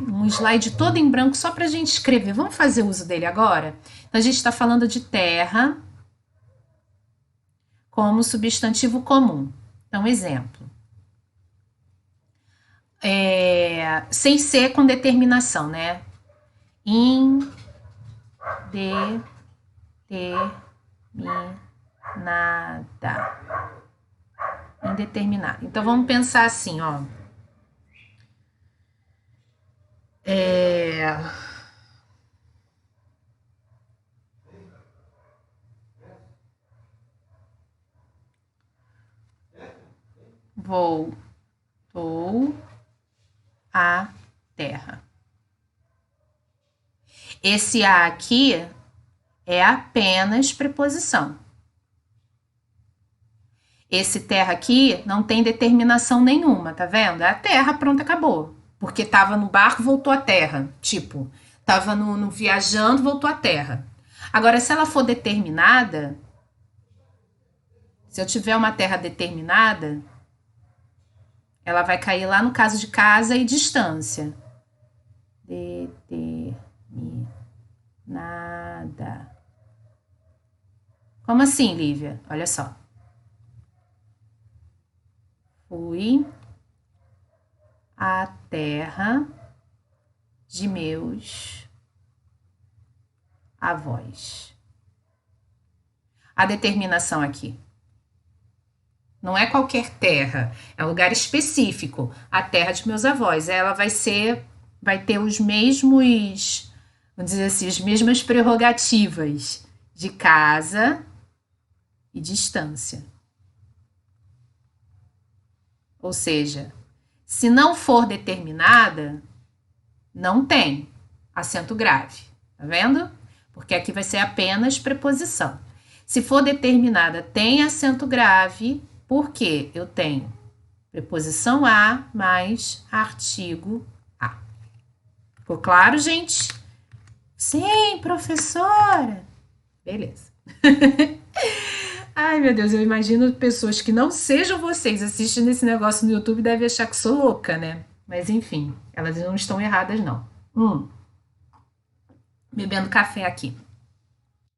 um slide todo em branco só pra gente escrever. Vamos fazer uso dele agora? Então, a gente está falando de terra como substantivo comum. Então, exemplo. Sem ser com determinação, né? Indeterminada. Então, vamos pensar assim, ó. Voltou à Terra. Esse A aqui é apenas preposição. Esse terra aqui não tem determinação nenhuma, tá vendo? É a terra, pronto, acabou. Porque tava no barco, voltou à terra. Tipo, tava no viajando, voltou à terra. Agora, se ela for determinada, se eu tiver uma terra determinada, ela vai cair lá no caso de casa e distância. Determinada. Como assim, Lívia? Olha só. Fui à terra de meus avós. A determinação aqui. Não é qualquer terra, é um lugar específico. A terra de meus avós. Ela vai ter os mesmos, vamos dizer assim, as mesmas prerrogativas de casa e distância. Ou seja, se não for determinada, não tem acento grave, tá vendo? Porque aqui vai ser apenas preposição. Se for determinada, tem acento grave, porque eu tenho preposição a mais artigo a. Ficou claro, gente? Sim, professora. Beleza. Ai, meu Deus, eu imagino pessoas que não sejam vocês assistindo esse negócio no YouTube devem achar que sou louca, né? Mas enfim, elas não estão erradas, não. Bebendo café aqui.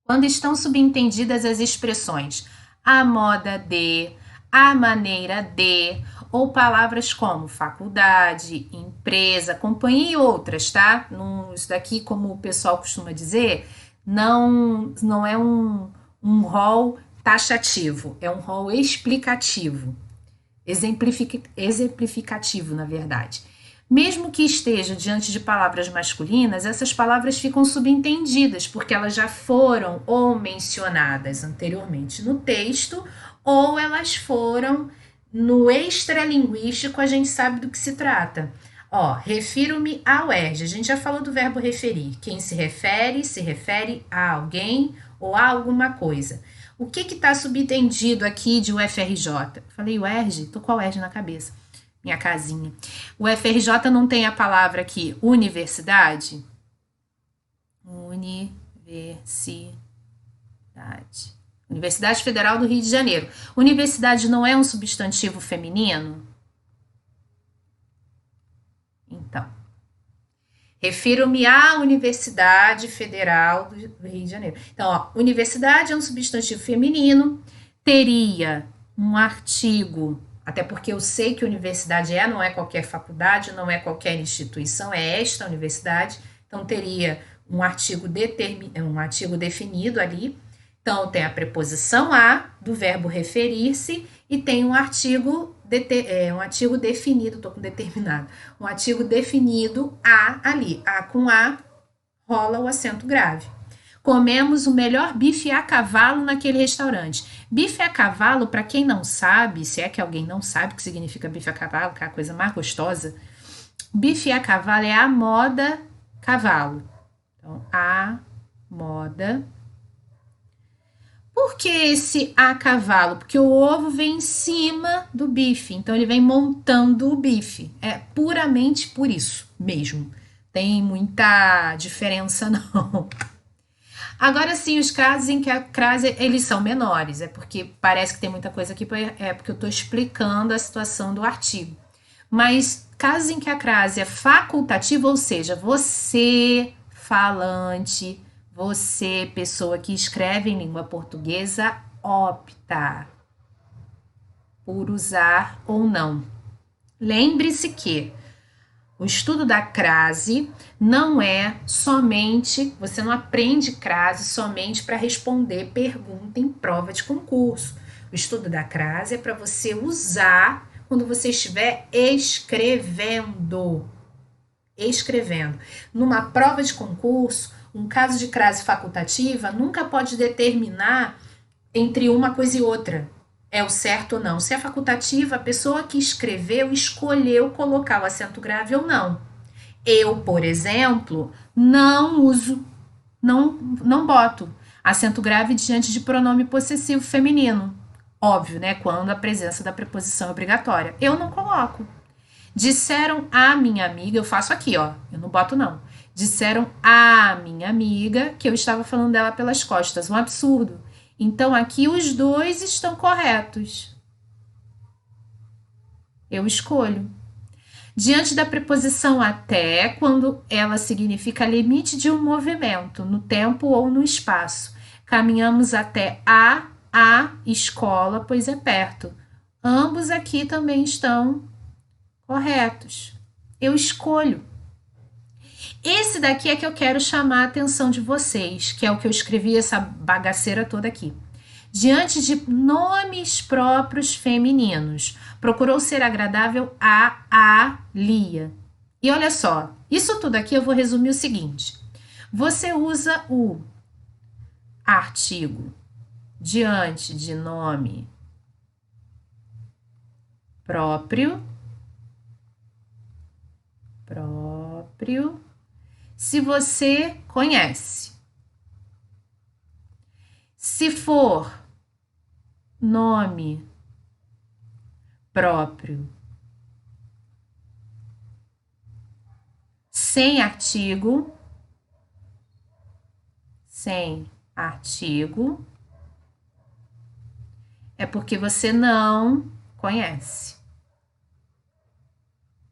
Quando estão subentendidas as expressões a moda de, a maneira de, ou palavras como faculdade, empresa, companhia e outras, tá? Isso daqui, como o pessoal costuma dizer, não é um rol taxativo, é um rol explicativo, exemplificativo, na verdade. Mesmo que esteja diante de palavras masculinas, essas palavras ficam subentendidas, porque elas já foram ou mencionadas anteriormente no texto, ou elas foram no extralinguístico, a gente sabe do que se trata. Ó, refiro-me ao ERJ. A gente já falou do verbo referir. Quem se refere a alguém ou a alguma coisa. O que está subentendido aqui de UFRJ? Falei UERJ? Tô com a UERJ na cabeça. Minha casinha. O FRJ não tem a palavra aqui, universidade? Universidade. Universidade Federal do Rio de Janeiro. Universidade não é um substantivo feminino? Então, refiro-me à Universidade Federal do Rio de Janeiro. Então, ó, universidade é um substantivo feminino, teria um artigo, até porque eu sei que universidade não é qualquer faculdade, não é qualquer instituição, é esta universidade, então teria um artigo definido ali. Então, tem a preposição a do verbo referir-se e tem um artigo definido, estou com determinado, um artigo definido a ali. A com a rola o acento grave. Comemos o melhor bife a cavalo naquele restaurante. Bife a cavalo, para quem não sabe, se é que alguém não sabe o que significa bife a cavalo, que é a coisa mais gostosa, bife a cavalo é a moda cavalo. Então, a moda. Por que esse a cavalo? Porque o ovo vem em cima do bife, então ele vem montando o bife. É puramente por isso mesmo. Tem muita diferença não. Agora sim, os casos em que a crase eles são menores, é porque parece que tem muita coisa aqui, é porque eu estou explicando a situação do artigo. Mas casos em que a crase é facultativa, ou seja, você falante, você, pessoa que escreve em língua portuguesa, opta por usar ou não. Lembre-se que o estudo da crase não é somente, você não aprende crase somente para responder pergunta em prova de concurso. O estudo da crase é para você usar quando você estiver escrevendo. Numa prova de concurso, um caso de crase facultativa nunca pode determinar entre uma coisa e outra. É o certo ou não. Se é facultativa, a pessoa que escreveu escolheu colocar o acento grave ou não. Eu, por exemplo, não uso, não boto acento grave diante de pronome possessivo feminino. Óbvio, né? Quando a presença da preposição é obrigatória. Eu não coloco. Disseram a minha amiga, eu faço aqui, ó, eu não boto não. Disseram a minha amiga que eu estava falando dela pelas costas, um absurdo. Então aqui os dois estão corretos. Eu escolho. Diante da preposição até, quando ela significa limite de um movimento, no tempo ou no espaço. Caminhamos até a escola, pois é perto. Ambos aqui também estão corretos. Eu escolho. Esse daqui é que eu quero chamar a atenção de vocês, que é o que eu escrevi essa bagaceira toda aqui. Diante de nomes próprios femininos, procurou ser agradável a Lia. E olha só, isso tudo aqui eu vou resumir o seguinte. Você usa o artigo diante de nome próprio, se você conhece. Se for nome próprio sem artigo, é porque você não conhece.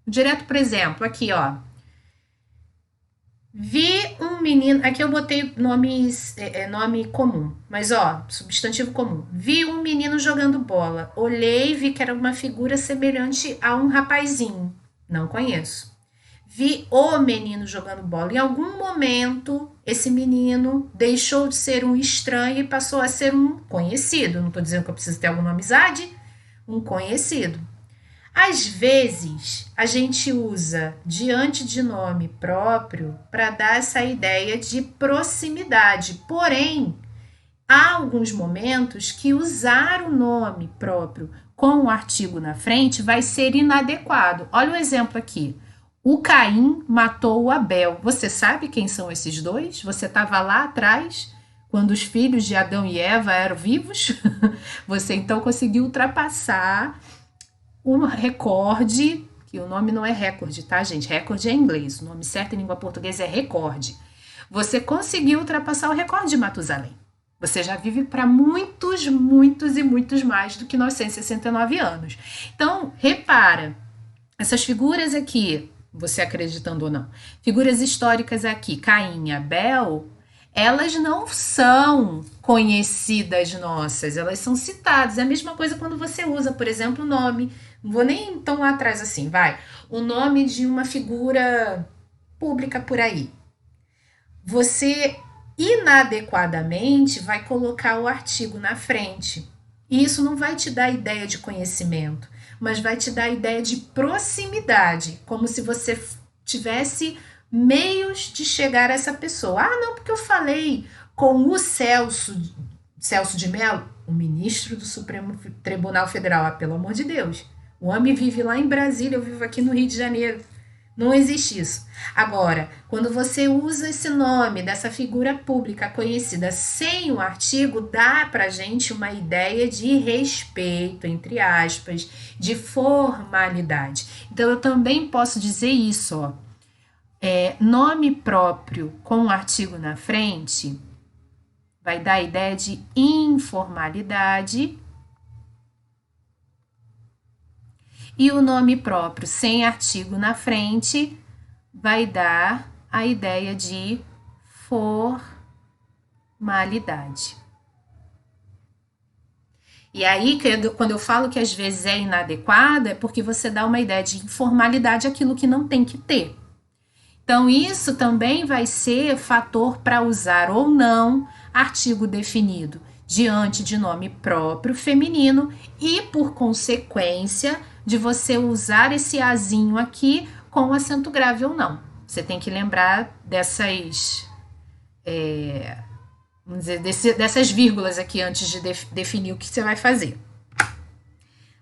Direto, por exemplo, aqui, ó. Vi um menino. Aqui eu botei nome comum, mas ó, substantivo comum. Vi um menino jogando bola. Olhei e vi que era uma figura semelhante a um rapazinho. Não conheço. Vi o menino jogando bola. Em algum momento, esse menino deixou de ser um estranho e passou a ser um conhecido. Não estou dizendo que eu preciso ter alguma amizade, um conhecido. Às vezes, a gente usa diante de nome próprio para dar essa ideia de proximidade. Porém, há alguns momentos que usar o nome próprio com o artigo na frente vai ser inadequado. Olha o exemplo aqui. O Caim matou o Abel. Você sabe quem são esses dois? Você estava lá atrás, quando os filhos de Adão e Eva eram vivos? Você então conseguiu ultrapassar um recorde, que o nome não é recorde, tá, gente? Recorde é em inglês, o nome certo em língua portuguesa é recorde. Você conseguiu ultrapassar o recorde de Matusalém. Você já vive para muitos, muitos e muitos mais do que 969 anos. Então, repara, essas figuras aqui, você acreditando ou não, figuras históricas aqui, Caim e Abel, elas não são conhecidas nossas, elas são citadas. É a mesma coisa quando você usa, por exemplo, o nome. Não vou nem tão lá atrás assim, vai. O nome de uma figura pública por aí. Você inadequadamente vai colocar o artigo na frente. E isso não vai te dar ideia de conhecimento, mas vai te dar ideia de proximidade, como se você tivesse meios de chegar a essa pessoa. Ah, não, porque eu falei com o Celso de Mello, o ministro do Supremo Tribunal Federal. Ah, pelo amor de Deus. O homem vive lá em Brasília, eu vivo aqui no Rio de Janeiro. Não existe isso. Agora, quando você usa esse nome dessa figura pública conhecida sem o artigo, dá pra gente uma ideia de respeito, entre aspas, de formalidade. Então, eu também posso dizer isso, ó. Nome próprio com artigo na frente vai dar a ideia de informalidade. E o nome próprio sem artigo na frente vai dar a ideia de formalidade. E aí, quando eu falo que às vezes é inadequado, é porque você dá uma ideia de informalidade àquilo que não tem que ter. Então, isso também vai ser fator para usar ou não artigo definido diante de nome próprio feminino e, por consequência, de você usar esse azinho aqui com acento grave ou não. Você tem que lembrar dessas, vamos dizer, dessas vírgulas aqui antes de definir o que você vai fazer.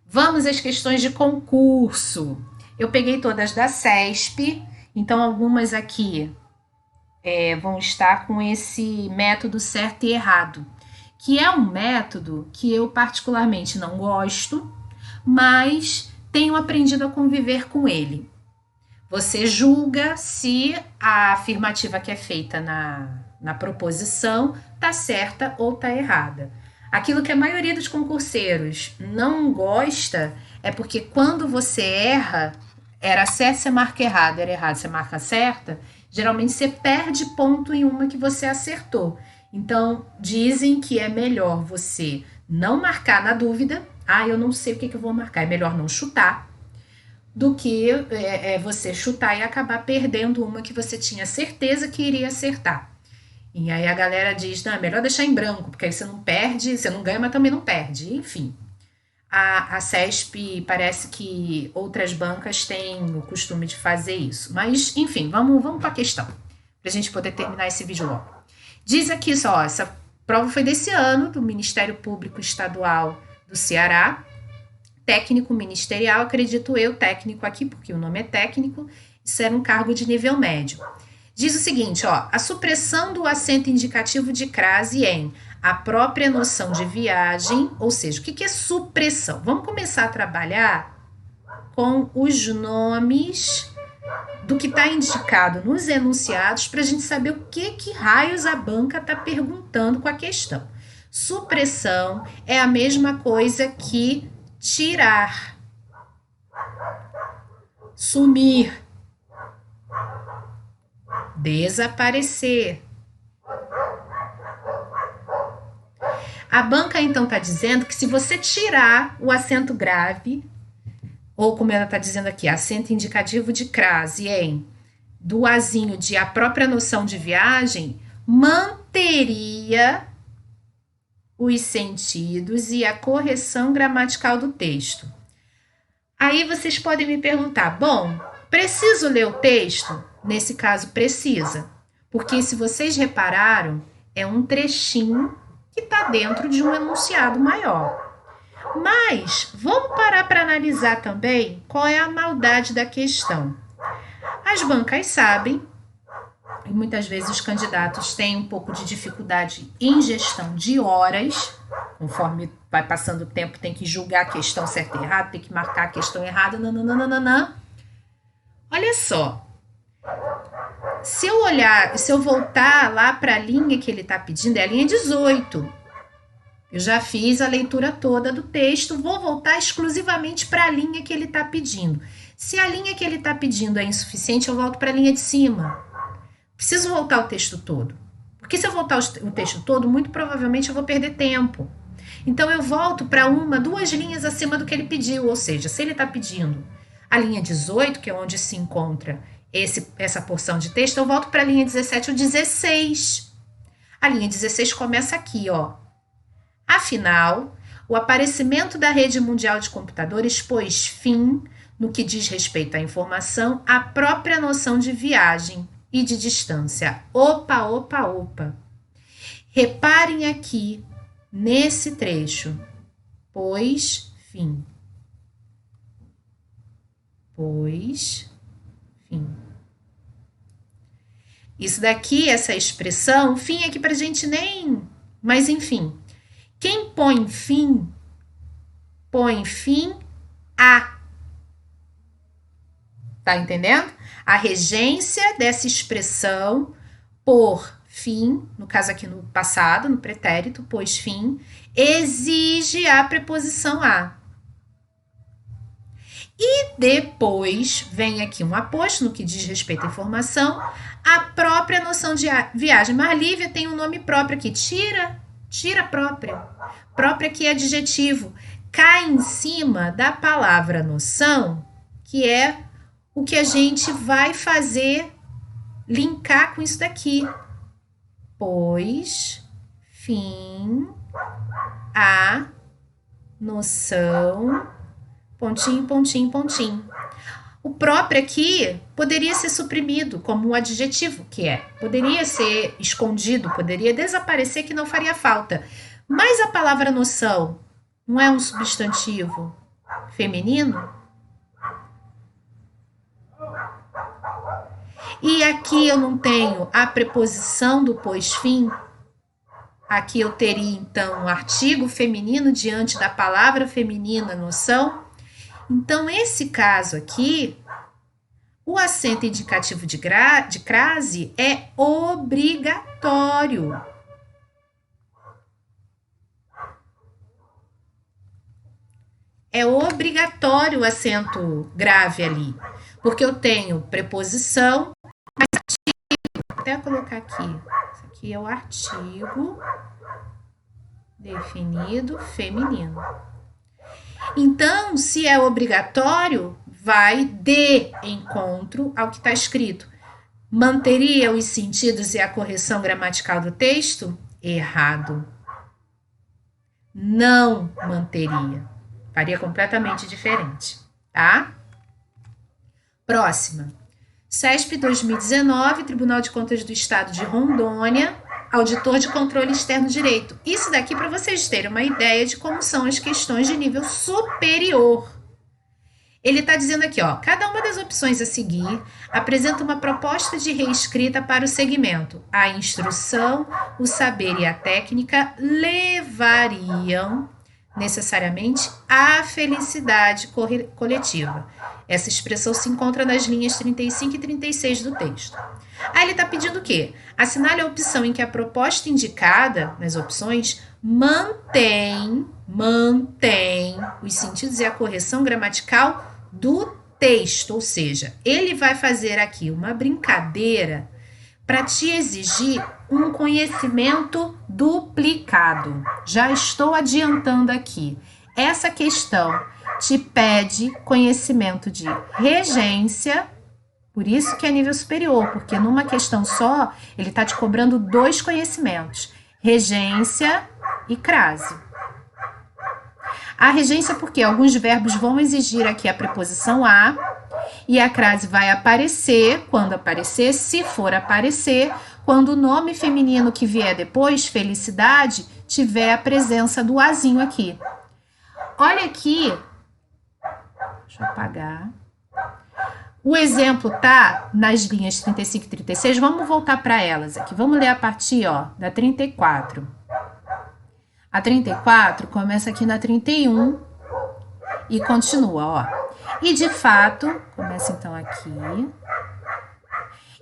Vamos às questões de concurso. Eu peguei todas da CESP, então algumas aqui vão estar com esse método certo e errado, que é um método que eu particularmente não gosto, mas tenho aprendido a conviver com ele. Você julga se a afirmativa que é feita na proposição está certa ou está errada. Aquilo que a maioria dos concurseiros não gosta é porque quando você erra, era certo, você marca errado, era errado, você marca certa, geralmente você perde ponto em uma que você acertou. Então, dizem que é melhor você não marcar na dúvida. Ah, eu não sei o que eu vou marcar. É melhor não chutar do que você chutar e acabar perdendo uma que você tinha certeza que iria acertar. E aí a galera diz, não, é melhor deixar em branco, porque aí você não perde, você não ganha, mas também não perde. Enfim, a CESP parece que outras bancas têm o costume de fazer isso. Mas, enfim, vamos para a questão, para a gente poder terminar esse vídeo logo. Diz aqui só, essa prova foi desse ano, do Ministério Público Estadual do Ceará, técnico ministerial, acredito eu, técnico aqui, porque o nome é técnico, isso era um cargo de nível médio. Diz o seguinte, ó, a supressão do acento indicativo de crase em a própria noção de viagem, ou seja, o que é supressão? Vamos começar a trabalhar com os nomes do que está indicado nos enunciados para a gente saber o que raios a banca está perguntando com a questão. Supressão é a mesma coisa que tirar, sumir, desaparecer. A banca, então, está dizendo que se você tirar o acento grave, ou como ela está dizendo aqui, acento indicativo de crase do azinho de a própria noção de viagem, manteria os sentidos e a correção gramatical do texto. Aí vocês podem me perguntar, bom, preciso ler o texto? Nesse caso, precisa. Porque se vocês repararam, é um trechinho que está dentro de um enunciado maior. Mas vamos parar para analisar também qual é a maldade da questão. As bancas sabem, e muitas vezes os candidatos têm um pouco de dificuldade em gestão de horas, conforme vai passando o tempo, tem que julgar a questão certa e errada, tem que marcar a questão errada, nananana. Olha só, se eu voltar lá para a linha que ele está pedindo, é a linha 18. Eu já fiz a leitura toda do texto, vou voltar exclusivamente para a linha que ele está pedindo. Se a linha que ele está pedindo é insuficiente, eu volto para a linha de cima. Preciso voltar o texto todo. Porque se eu voltar o texto todo, muito provavelmente eu vou perder tempo. Então eu volto para duas linhas acima do que ele pediu. Ou seja, se ele está pedindo a linha 18, que é onde se encontra essa porção de texto, eu volto para a linha 17 ou 16. A linha 16 começa aqui, ó. Afinal, o aparecimento da rede mundial de computadores pôs fim, no que diz respeito à informação, à própria noção de viagem e de distância. Opa. Reparem aqui, nesse trecho. Pôs fim. Pôs fim. Isso daqui, essa expressão, fim aqui pra gente nem... Mas, enfim... Quem põe fim a. Tá entendendo? A regência dessa expressão por fim, no caso aqui no passado, no pretérito, pôs fim, exige a preposição a. E depois vem aqui um aposto no que diz respeito à informação, a própria noção de viagem. Mas Lívia tem um nome próprio aqui, tira própria. Própria que é adjetivo. Cai em cima da palavra noção, que é o que a gente vai fazer linkar com isso daqui. Pois, fim, a noção, pontinho. O próprio aqui poderia ser suprimido como um adjetivo, que é. Poderia ser escondido, poderia desaparecer, que não faria falta. Mas a palavra noção não é um substantivo feminino? E aqui eu não tenho a preposição do pois fim. Aqui eu teria, então, um artigo feminino diante da palavra feminina noção. Então, esse caso aqui, o acento indicativo de crase é obrigatório. É obrigatório o acento grave ali, porque eu tenho preposição, artigo, vou até colocar aqui, isso aqui é o artigo definido feminino. Então, se é obrigatório, vai de encontro ao que está escrito. Manteria os sentidos e a correção gramatical do texto? Errado. Não manteria. Faria completamente diferente, tá? Próxima. CESP 2019, Tribunal de Contas do Estado de Rondônia, auditor de controle externo direito. Isso daqui para vocês terem uma ideia de como são as questões de nível superior. Ele está dizendo aqui, ó, cada uma das opções a seguir apresenta uma proposta de reescrita para o segmento. A instrução, o saber e a técnica levariam necessariamente à felicidade coletiva. Essa expressão se encontra nas linhas 35 e 36 do texto. Aí ele está pedindo o quê? Assinale a opção em que a proposta indicada nas opções mantém os sentidos e a correção gramatical do texto, ou seja, ele vai fazer aqui uma brincadeira para te exigir um conhecimento duplicado. Já estou adiantando aqui. Essa questão te pede conhecimento de regência, por isso que é nível superior, porque numa questão só, ele está te cobrando 2 conhecimentos, regência e crase. A regência porque alguns verbos vão exigir aqui a preposição a, e a crase vai aparecer, quando aparecer, se for aparecer, quando o nome feminino que vier depois, felicidade, tiver a presença do azinho aqui. Olha aqui, deixa eu apagar. O exemplo tá nas linhas 35 e 36, vamos voltar para elas aqui. Vamos ler a partir, ó, da 34. A 34 começa aqui na 31 e continua, ó. E de fato, começa então aqui.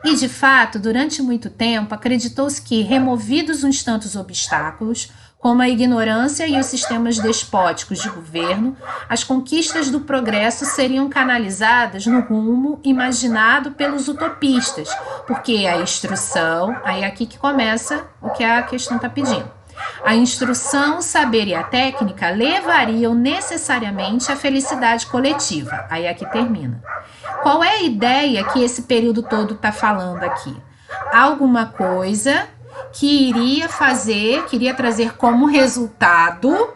E de fato, durante muito tempo, acreditou-se que, removidos uns tantos obstáculos, como a ignorância e os sistemas despóticos de governo, as conquistas do progresso seriam canalizadas no rumo imaginado pelos utopistas, porque a instrução, aí é aqui que começa o que a questão está pedindo. A instrução, o saber e a técnica levariam necessariamente à felicidade coletiva. Aí aqui termina. Qual é a ideia que esse período todo está falando aqui? Alguma coisa que queria trazer como resultado,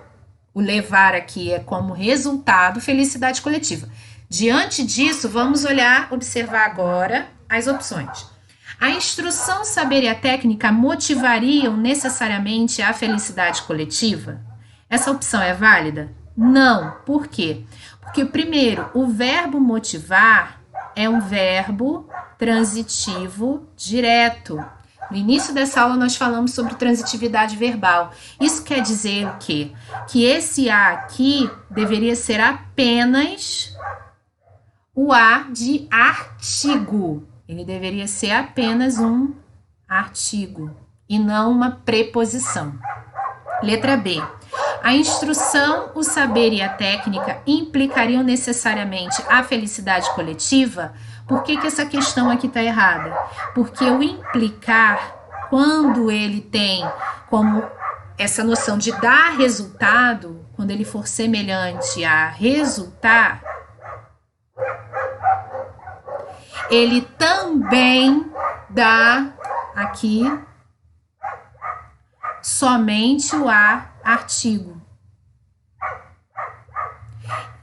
o levar aqui é como resultado, felicidade coletiva. Diante disso, vamos observar agora as opções. A instrução, o saber e a técnica motivariam necessariamente a felicidade coletiva? Essa opção é válida? Não. Por quê? Porque, primeiro, o verbo motivar é um verbo transitivo direto. No início dessa aula, nós falamos sobre transitividade verbal. Isso quer dizer o quê? Que esse A aqui deveria ser apenas o A de artigo. Ele deveria ser apenas um artigo e não uma preposição. Letra B. A instrução, o saber e a técnica implicariam necessariamente a felicidade coletiva? Por que essa questão aqui está errada? Porque o implicar, quando ele tem como essa noção de dar resultado, quando ele for semelhante a resultar, ele também dá aqui somente o A artigo.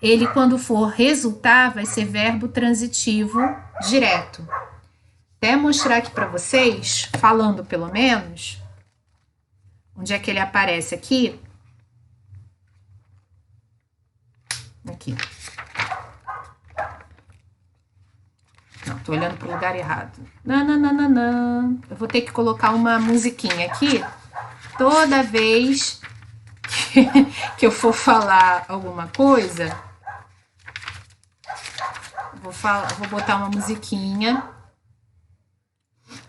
Ele, quando for resultar, vai ser verbo transitivo direto. Até mostrar aqui para vocês, falando pelo menos, onde é que ele aparece aqui. Aqui. Não, tô olhando pro lugar errado. Não. Eu vou ter que colocar uma musiquinha aqui toda vez que eu for falar alguma coisa. Vou botar uma musiquinha.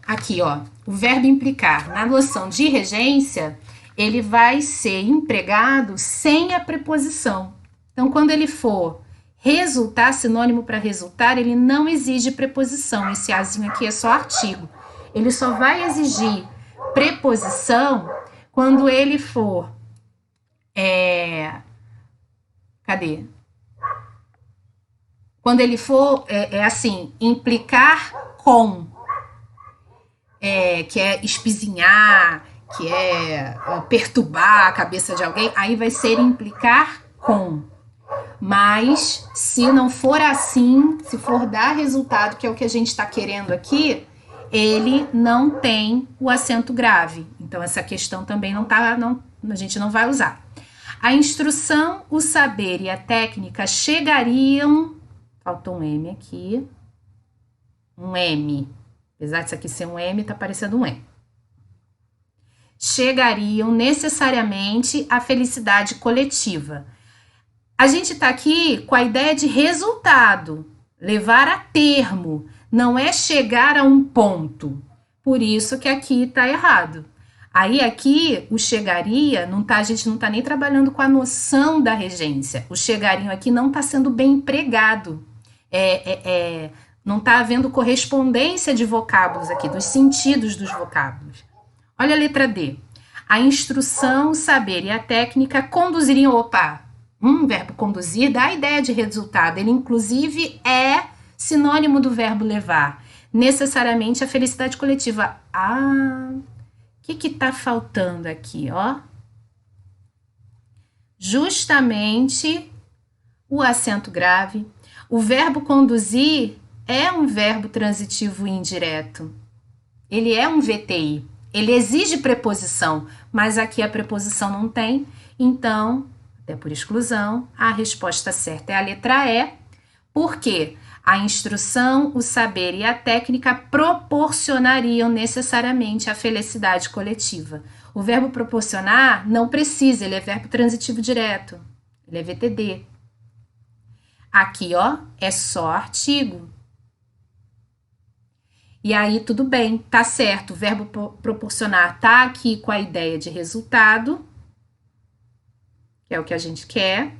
Aqui, ó. O verbo implicar. Na noção de regência, ele vai ser empregado sem a preposição. Então, quando ele for resultar, sinônimo para resultar, ele não exige preposição. Esse azinho aqui é só artigo. Ele só vai exigir preposição quando ele for... Cadê? Quando ele for, assim, implicar com, que é espizinhar, que é perturbar a cabeça de alguém, aí vai ser implicar com. Mas, se não for assim, se for dar resultado, que é o que a gente está querendo aqui, ele não tem o acento grave. Então, essa questão também a gente não vai usar. A instrução, o saber e a técnica chegariam... Faltou um M aqui. Um M. Apesar disso aqui ser um M, tá parecendo um M. Chegariam necessariamente à felicidade coletiva. A gente tá aqui com a ideia de resultado. Levar a termo. Não é chegar a um ponto. Por isso que aqui tá errado. Aí aqui o chegaria, a gente não está nem trabalhando com a noção da regência. O chegarinho aqui não está sendo bem empregado. Não está havendo correspondência de vocábulos aqui, dos sentidos dos vocábulos. Olha a letra D. A instrução, o saber e a técnica conduziriam... Opa! Verbo conduzir dá a ideia de resultado. Ele, inclusive, é sinônimo do verbo levar. Necessariamente a felicidade coletiva. O que está faltando aqui, ó? Justamente o acento grave. O verbo conduzir é um verbo transitivo indireto. Ele é um VTI. Ele exige preposição, mas aqui a preposição não tem. Então, até por exclusão, a resposta certa é a letra E. Por quê? A instrução, o saber e a técnica proporcionariam necessariamente a felicidade coletiva. O verbo proporcionar não precisa, ele é verbo transitivo direto. Ele é VTD. Aqui, ó, é só artigo. E aí, tudo bem, tá certo. O verbo proporcionar tá aqui com a ideia de resultado, que é o que a gente quer.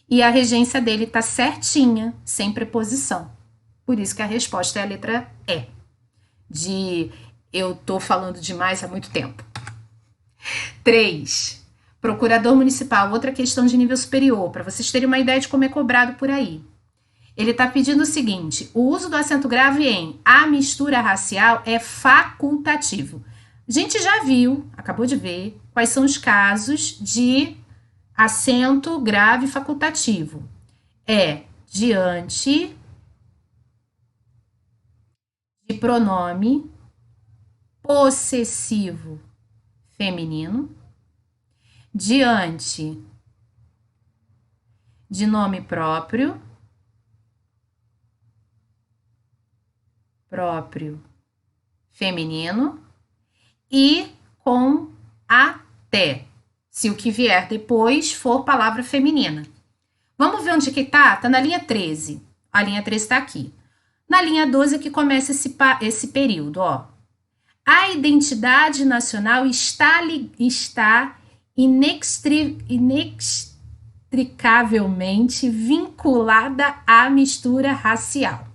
E a regência dele tá certinha, sem preposição. Por isso que a resposta é a letra E. De eu tô falando demais há muito tempo. 3. Procurador municipal, outra questão de nível superior, para vocês terem uma ideia de como é cobrado por aí. Ele está pedindo o seguinte: o uso do acento grave em a mistura racial é facultativo. A gente já viu, acabou de ver, quais são os casos de acento grave facultativo. É diante de pronome possessivo feminino, diante de nome próprio feminino e com até, se o que vier depois for palavra feminina. Vamos ver onde que tá? Tá na linha 13. A linha 13 está aqui. Na linha 12 é que começa esse período, ó. A identidade nacional está inextricavelmente vinculada à mistura racial.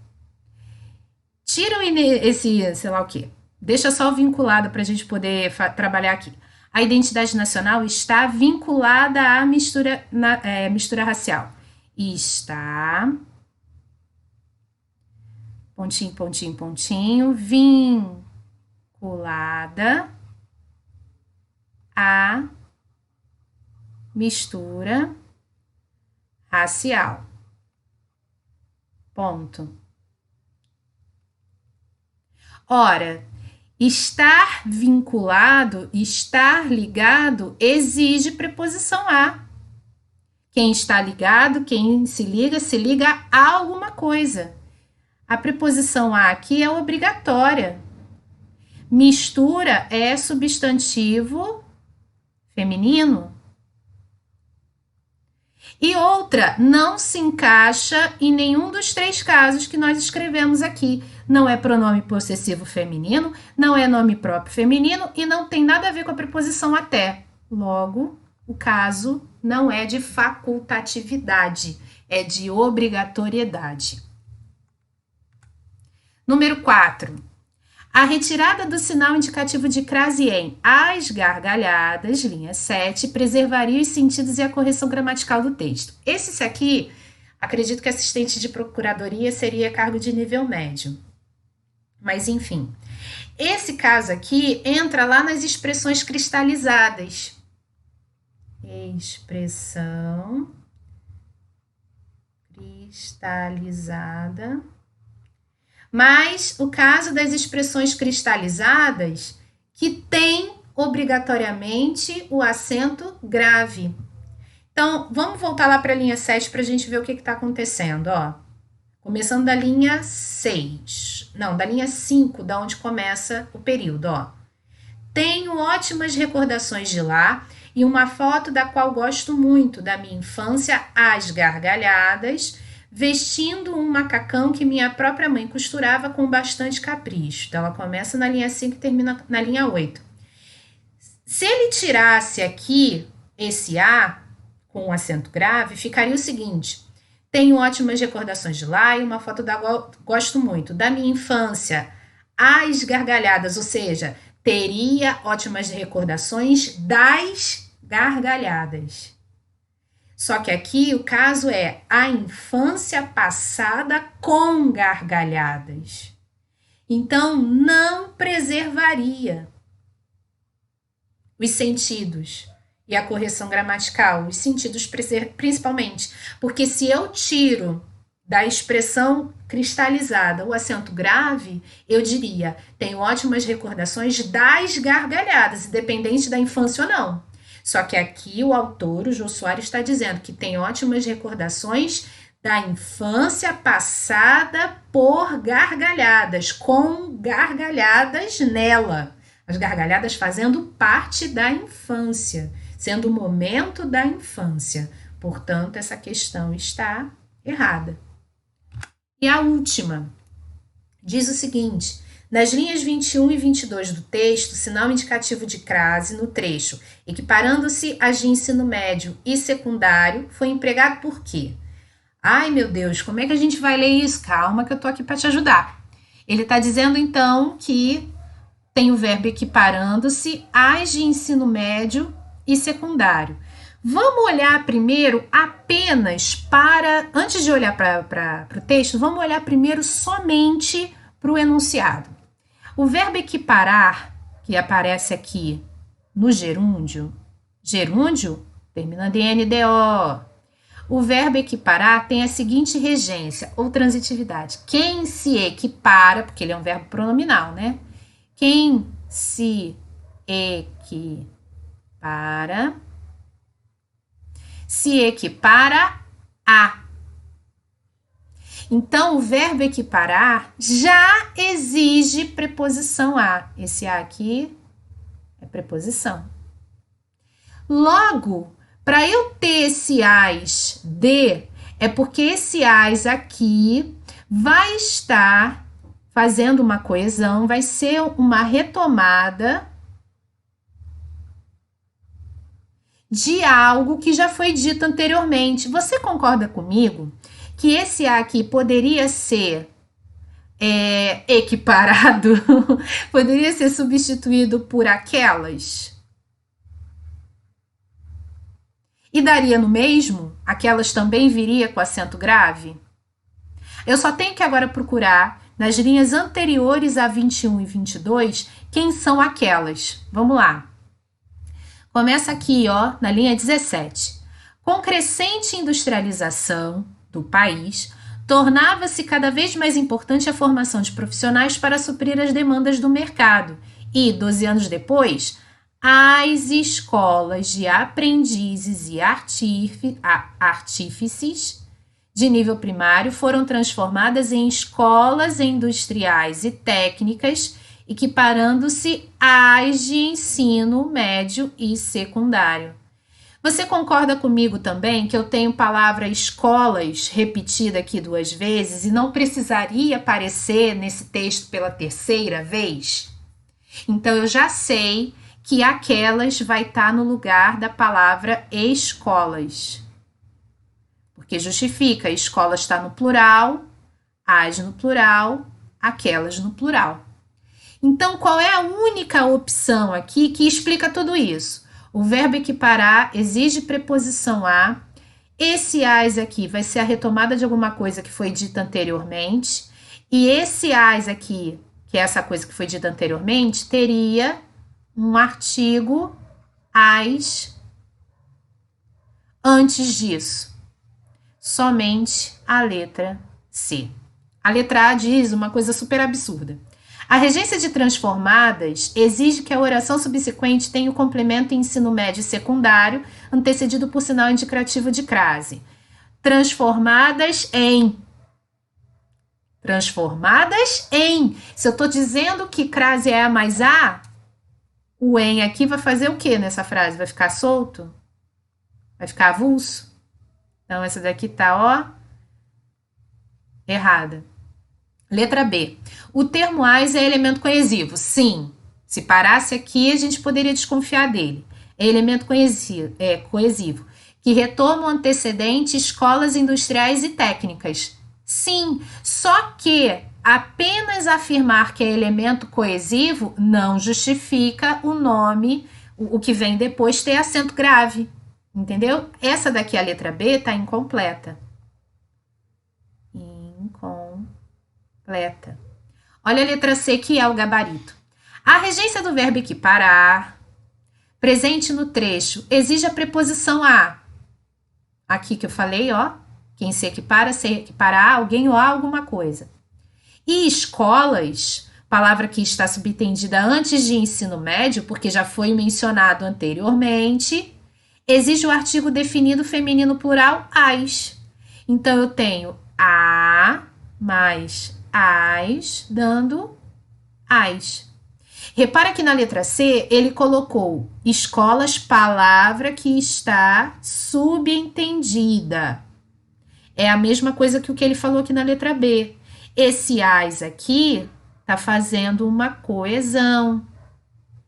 Tira esse, sei lá o quê. Deixa só o vinculado para a gente poder trabalhar aqui. A identidade nacional está vinculada à mistura racial. Está, pontinho, pontinho, pontinho, vinculada à mistura racial. Ponto. Ora, estar vinculado, estar ligado, exige preposição a. Quem está ligado, quem se liga a alguma coisa. A preposição a aqui é obrigatória. Mistura é substantivo feminino. E outra, não se encaixa em nenhum dos 3 casos que nós escrevemos aqui. Não é pronome possessivo feminino, não é nome próprio feminino e não tem nada a ver com a preposição até. Logo, o caso não é de facultatividade, é de obrigatoriedade. Número 4. A retirada do sinal indicativo de crase em as gargalhadas, linha 7, preservaria os sentidos e a correção gramatical do texto. Esse aqui, acredito que assistente de procuradoria seria cargo de nível médio. Mas, enfim. Esse caso aqui entra lá nas expressões cristalizadas. Expressão cristalizada. Mas o caso das expressões cristalizadas, que tem obrigatoriamente o acento grave. Então, vamos voltar lá para a linha 7 para a gente ver o que está acontecendo, ó. Começando da linha 6. Não, da linha 5, da onde começa o período, ó. Tenho ótimas recordações de lá e uma foto da qual gosto muito, da minha infância, às gargalhadas, vestindo um macacão que minha própria mãe costurava com bastante capricho. Então, ela começa na linha 5 e termina na linha 8. Se ele tirasse aqui esse A com um acento grave, ficaria o seguinte: tenho ótimas recordações de lá e uma foto da qual gosto muito. Da minha infância, as gargalhadas, ou seja, teria ótimas recordações das gargalhadas. Só que aqui o caso é a infância passada com gargalhadas. Então, não preservaria os sentidos e a correção gramatical, os sentidos principalmente, porque se eu tiro da expressão cristalizada o acento grave, eu diria, tenho ótimas recordações das gargalhadas, independente da infância ou não. Só que aqui o autor, o Jô Soares, está dizendo que tem ótimas recordações da infância passada por gargalhadas, com gargalhadas nela. As gargalhadas fazendo parte da infância, sendo o momento da infância. Portanto, essa questão está errada. E a última diz o seguinte: nas linhas 21 e 22 do texto, sinal indicativo de crase no trecho, equiparando-se às de ensino médio e secundário, foi empregado por quê? Ai, meu Deus, como é que a gente vai ler isso? Calma que eu tô aqui para te ajudar. Ele está dizendo, então, que tem o verbo equiparando-se às de ensino médio e secundário. Vamos olhar primeiro apenas para, antes de olhar para o texto, vamos olhar primeiro somente para o enunciado. O verbo equiparar, que aparece aqui no gerúndio, gerúndio terminando em NDO. O verbo equiparar tem a seguinte regência ou transitividade. Quem se equipara, porque ele é um verbo pronominal, né? Quem se equipara a. Então, o verbo equiparar já exige preposição a. Esse a aqui é preposição. Logo, para eu ter esse as de, é porque esse as aqui vai estar fazendo uma coesão, vai ser uma retomada de algo que já foi dito anteriormente. Você concorda comigo que esse A aqui poderia ser equiparado, poderia ser substituído por aquelas? E daria no mesmo? Aquelas também viria com acento grave? Eu só tenho que agora procurar nas linhas anteriores a 21 e 22 quem são aquelas. Vamos lá. Começa aqui, ó, na linha 17. Com crescente industrialização do país, tornava-se cada vez mais importante a formação de profissionais para suprir as demandas do mercado. E, 12 anos depois, as escolas de aprendizes e artífices de nível primário foram transformadas em escolas industriais e técnicas, equiparando-se às de ensino médio e secundário. Você concorda comigo também que eu tenho palavra escolas repetida aqui 2 vezes e não precisaria aparecer nesse texto pela 3ª vez? Então, eu já sei que aquelas vai estar no lugar da palavra escolas. Porque justifica, escola está no plural, as no plural, aquelas no plural. Então, qual é a única opção aqui que explica tudo isso? O verbo equiparar exige preposição a. Esse as aqui vai ser a retomada de alguma coisa que foi dita anteriormente. E esse as aqui, que é essa coisa que foi dita anteriormente, teria um artigo as antes disso. Somente a letra C. A letra A diz uma coisa super absurda. A regência de transformadas exige que a oração subsequente tenha o complemento em ensino médio e secundário, antecedido por sinal indicativo de crase. Transformadas em. Transformadas em. Se eu estou dizendo que crase é a mais a, o em aqui vai fazer o que nessa frase? Vai ficar solto? Vai ficar avulso? Então, essa daqui tá, ó, errada. Letra B. O termo as é elemento coesivo? Sim. Se parasse aqui, a gente poderia desconfiar dele. É elemento coesivo, que retoma o antecedente escolas industriais e técnicas. Sim, só que apenas afirmar que é elemento coesivo não justifica o nome, o que vem depois ter acento grave. Entendeu? Essa daqui, a letra B, está incompleta. Incompleta. Olha a letra C, que é o gabarito. A regência do verbo equiparar, presente no trecho, exige a preposição a. Aqui que eu falei, ó. Quem se equipara a alguém ou a alguma coisa. E escolas, palavra que está subentendida antes de ensino médio, porque já foi mencionado anteriormente, exige o artigo definido feminino plural as. Então, eu tenho a mais as, dando as. Repara que na letra C, ele colocou escolas, palavra que está subentendida. É a mesma coisa que o que ele falou aqui na letra B. Esse as aqui está fazendo uma coesão.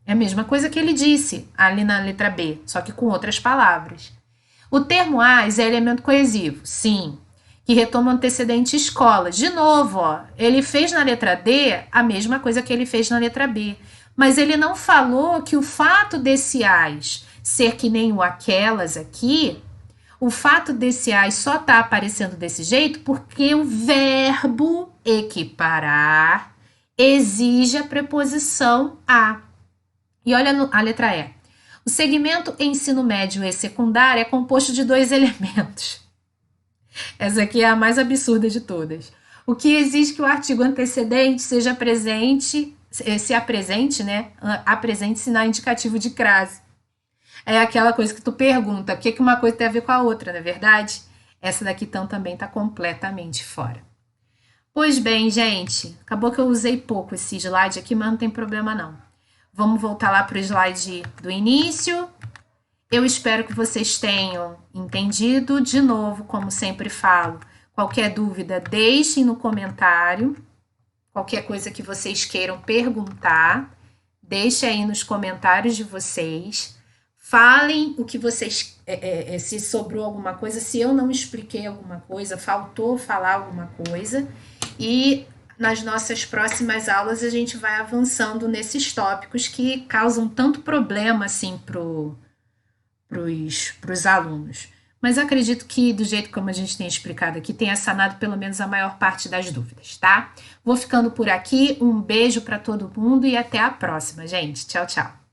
É a mesma coisa que ele disse ali na letra B, só que com outras palavras. O termo as é elemento coesivo, sim, que retoma o antecedente escolas. De novo, ó, ele fez na letra D a mesma coisa que ele fez na letra B, mas ele não falou que o fato desse as ser que nem o aquelas aqui, o fato desse as só tá aparecendo desse jeito porque o verbo equiparar exige a preposição a. E olha a letra E. O segmento ensino médio e secundário é composto de 2 elementos. Essa aqui é a mais absurda de todas. O que exige que o artigo antecedente seja presente, se apresente, né? Apresente-se na indicativo de crase. É aquela coisa que tu pergunta, o que uma coisa tem a ver com a outra, não é verdade? Essa daqui então também está completamente fora. Pois bem, gente, acabou que eu usei pouco esse slide aqui, mas não tem problema não. Vamos voltar lá para o slide do início. Eu espero que vocês tenham entendido. De novo, como sempre falo, qualquer dúvida, deixem no comentário. Qualquer coisa que vocês queiram perguntar, deixe aí nos comentários de vocês. Falem o que vocês, se sobrou alguma coisa, se eu não expliquei alguma coisa, faltou falar alguma coisa. E nas nossas próximas aulas a gente vai avançando nesses tópicos que causam tanto problema assim pros alunos. Mas acredito que do jeito como a gente tem explicado aqui, tenha sanado pelo menos a maior parte das dúvidas, tá? Vou ficando por aqui, um beijo para todo mundo e até a próxima, gente. Tchau, tchau.